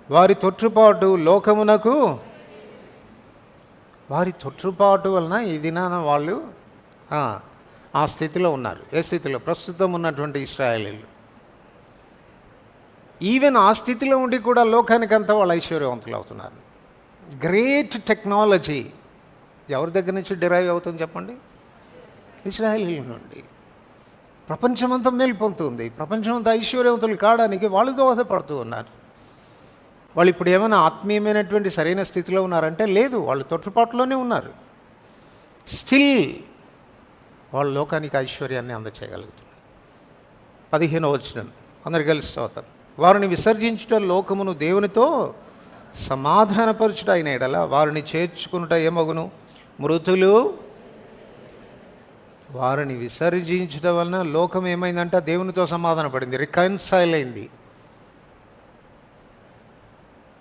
[SPEAKER 1] వారి తొట్టుపాటు లోకమునకు. వారి తొట్టుపాటు వలన ఈ దినాన వాళ్ళు ఆ స్థితిలో ఉన్నారు. ఏ స్థితిలో? ప్రస్తుతం ఉన్నటువంటి ఇశ్రాయేలీలు. ఈవెన్ ఆ స్థితిలో ఉండి కూడా లోకానికంతా వాళ్ళు ఐశ్వర్యవంతులు అవుతున్నారు. గ్రేట్ టెక్నాలజీ ఎవరి దగ్గర నుంచి డిరైవ్ అవుతుంది చెప్పండి? ఇశ్రాయేలీల నుండి. ప్రపంచమంతా మేల్పొందుతుంది. ప్రపంచమంతా ఐశ్వర్యవంతులు కావడానికి వాళ్ళు దోహదపడుతూ ఉన్నారు. వాళ్ళు ఇప్పుడు ఏమైనా ఆత్మీయమైనటువంటి సరైన స్థితిలో ఉన్నారంటే లేదు, వాళ్ళు తొట్టుపాటులోనే ఉన్నారు. స్టిల్ వాళ్ళు లోకానికి ఐశ్వర్యాన్ని అందచేయగలుగుతున్నారు. 15వ వచనం అందరు కలిసి చదువుతాం. వారిని విసర్జించుట లోకమును దేవునితో సమాధానపరచుట అయిన ఎడల వారిని చేర్చుకునుట ఏమగును? మృతులు. వారిని విసర్జించడం వలన లోకం ఏమైందంట? దేవునితో సమాధాన పడింది, రికన్సైల్ అయింది.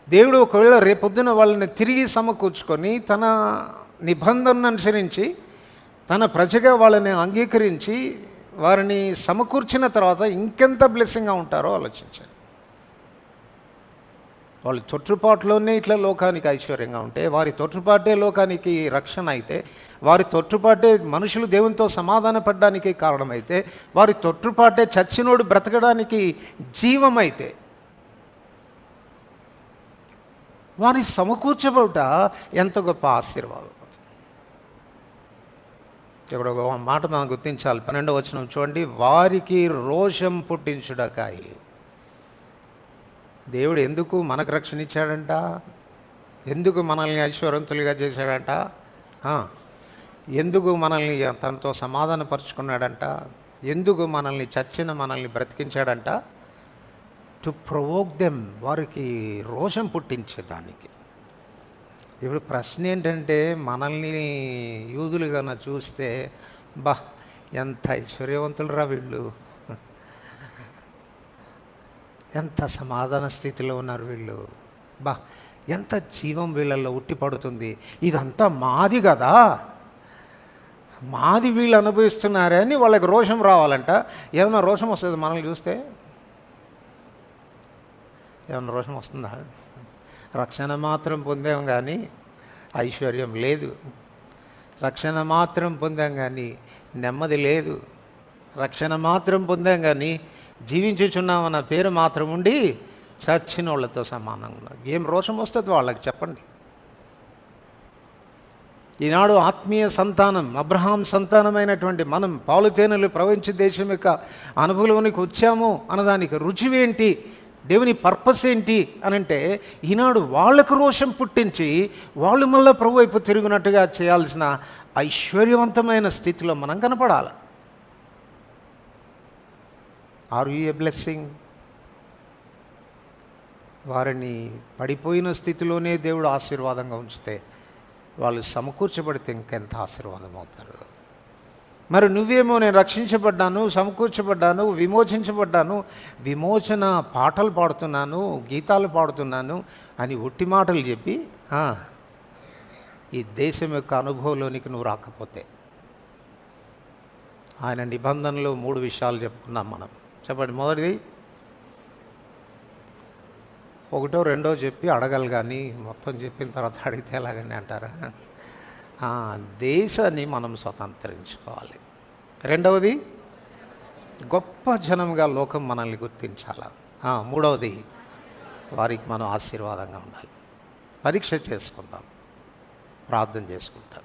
[SPEAKER 1] దేవుడు ఒకవేళ రేపొద్దున వాళ్ళని తిరిగి సమకూర్చుకొని తన నిబంధనను అనుసరించి తన ప్రజగా వాళ్ళని అంగీకరించి వారిని సమకూర్చిన తర్వాత ఇంకెంత బ్లెస్సింగ్గా ఉంటారో ఆలోచించండి. వాళ్ళు తొట్టుపాటులోనే ఇట్లా లోకానికి ఐశ్వర్యంగా ఉంటే, వారి తొట్టుపాటే లోకానికి రక్షణ అయితే, వారి తొట్టుపాటే మనుషులు దేవునితో సమాధాన పడడానికి కారణమైతే, వారి తొట్టుపాటే చచ్చినోడు బ్రతకడానికి జీవమైతే, వారి సమకూర్చబడుట ఎంత గొప్ప ఆశీర్వాదం. ఇక్కడ ఒక మాట మనం గుర్తించాలి. 12వ వచనం చూడండి. వారికి రోషం పుట్టించుటకాయి. దేవుడు ఎందుకు మనకు రక్షణ ఇచ్చాడంట? ఎందుకు మనల్ని ఐశ్వర్యవంతులుగా చేశాడంట? ఎందుకు మనల్ని తనతో సమాధానపరుచుకున్నాడంట? ఎందుకు మనల్ని బ్రతికించాడంట? టు ప్రొవోక్ దెమ్, వారికి రోషం పుట్టించేదానికి. ఇప్పుడు ప్రశ్న ఏంటంటే, మనల్ని యూదులుగా చూస్తే ఎంత ఐశ్వర్యవంతులురా వీళ్ళు, ఎంత సమాధాన స్థితిలో ఉన్నారు వీళ్ళు, ఎంత జీవం వీళ్ళల్లో ఉట్టిపడుతుంది, ఇదంతా మాది కదా, మాది వీళ్ళు అనుభవిస్తున్నారే అని వాళ్ళకి రోషం రావాలంట. ఏమైనా రోషం వస్తుంది మనల్ని చూస్తే? ఏమైనా రోషం వస్తుందా? రక్షణ మాత్రం పొందాం కానీ ఐశ్వర్యం లేదు. రక్షణ మాత్రం పొందాం కానీ నెమ్మది లేదు. రక్షణ మాత్రం పొందాం కానీ జీవించుచున్నామన్న పేరు మాత్రం ఉండి చచ్చిన వాళ్ళతో సమానంగా ఏం రోషం వస్తుంది వాళ్ళకి చెప్పండి? ఈనాడు ఆత్మీయ సంతానం, అబ్రహాం సంతానమైనటువంటి మనం పాలుతేనెలు ప్రవహించే దేశం యొక్క అనుభవంలోనికి వచ్చాము అన్నదానికి రుచివేంటి, దేవుని పర్పస్ ఏంటి అనంటే, ఈనాడు వాళ్లకు రోషం పుట్టించి వాళ్ళు మళ్ళీ ప్రభు వైపు తిరిగినట్టుగా చేయాల్సిన ఐశ్వర్యవంతమైన స్థితిలో మనం కనపడాలి. Are you a blessing? వారిని పడిపోయిన స్థితిలోనే దేవుడు ఆశీర్వాదంగా ఉంచితే, వాళ్ళు సమకూర్చబడితే ఇంకెంత ఆశీర్వాదం అవుతారు. మరి నువ్వేమో నేను రక్షించబడ్డాను, సమకూర్చబడ్డాను, విమోచించబడ్డాను, విమోచన పాటలు పాడుతున్నాను, గీతాలు పాడుతున్నాను అని ఒట్టి మాటలు చెప్పి ఈ దేశం యొక్క అనుభవంలోనికి నువ్వు రాకపోతే, ఆయన నిబంధనలు 3 విషయాలు చెప్పుకున్నాం మనం. చెప్పండి. మొదటిది, ఒకటో రెండో చెప్పి అడగాలి, కానీ మొత్తం చెప్పిన తర్వాత అడిగితే ఎలాగండి అంటారా? దేశాన్ని మనం స్వతంత్రించుకోవాలి. రెండవది, గొప్ప జనంగా లోకం మనల్ని గుర్తించాలి. మూడవది, వారికి మనం ఆశీర్వాదంగా ఉండాలి. పరీక్ష చేసుకుందాం, ప్రార్థన చేసుకుంటాం.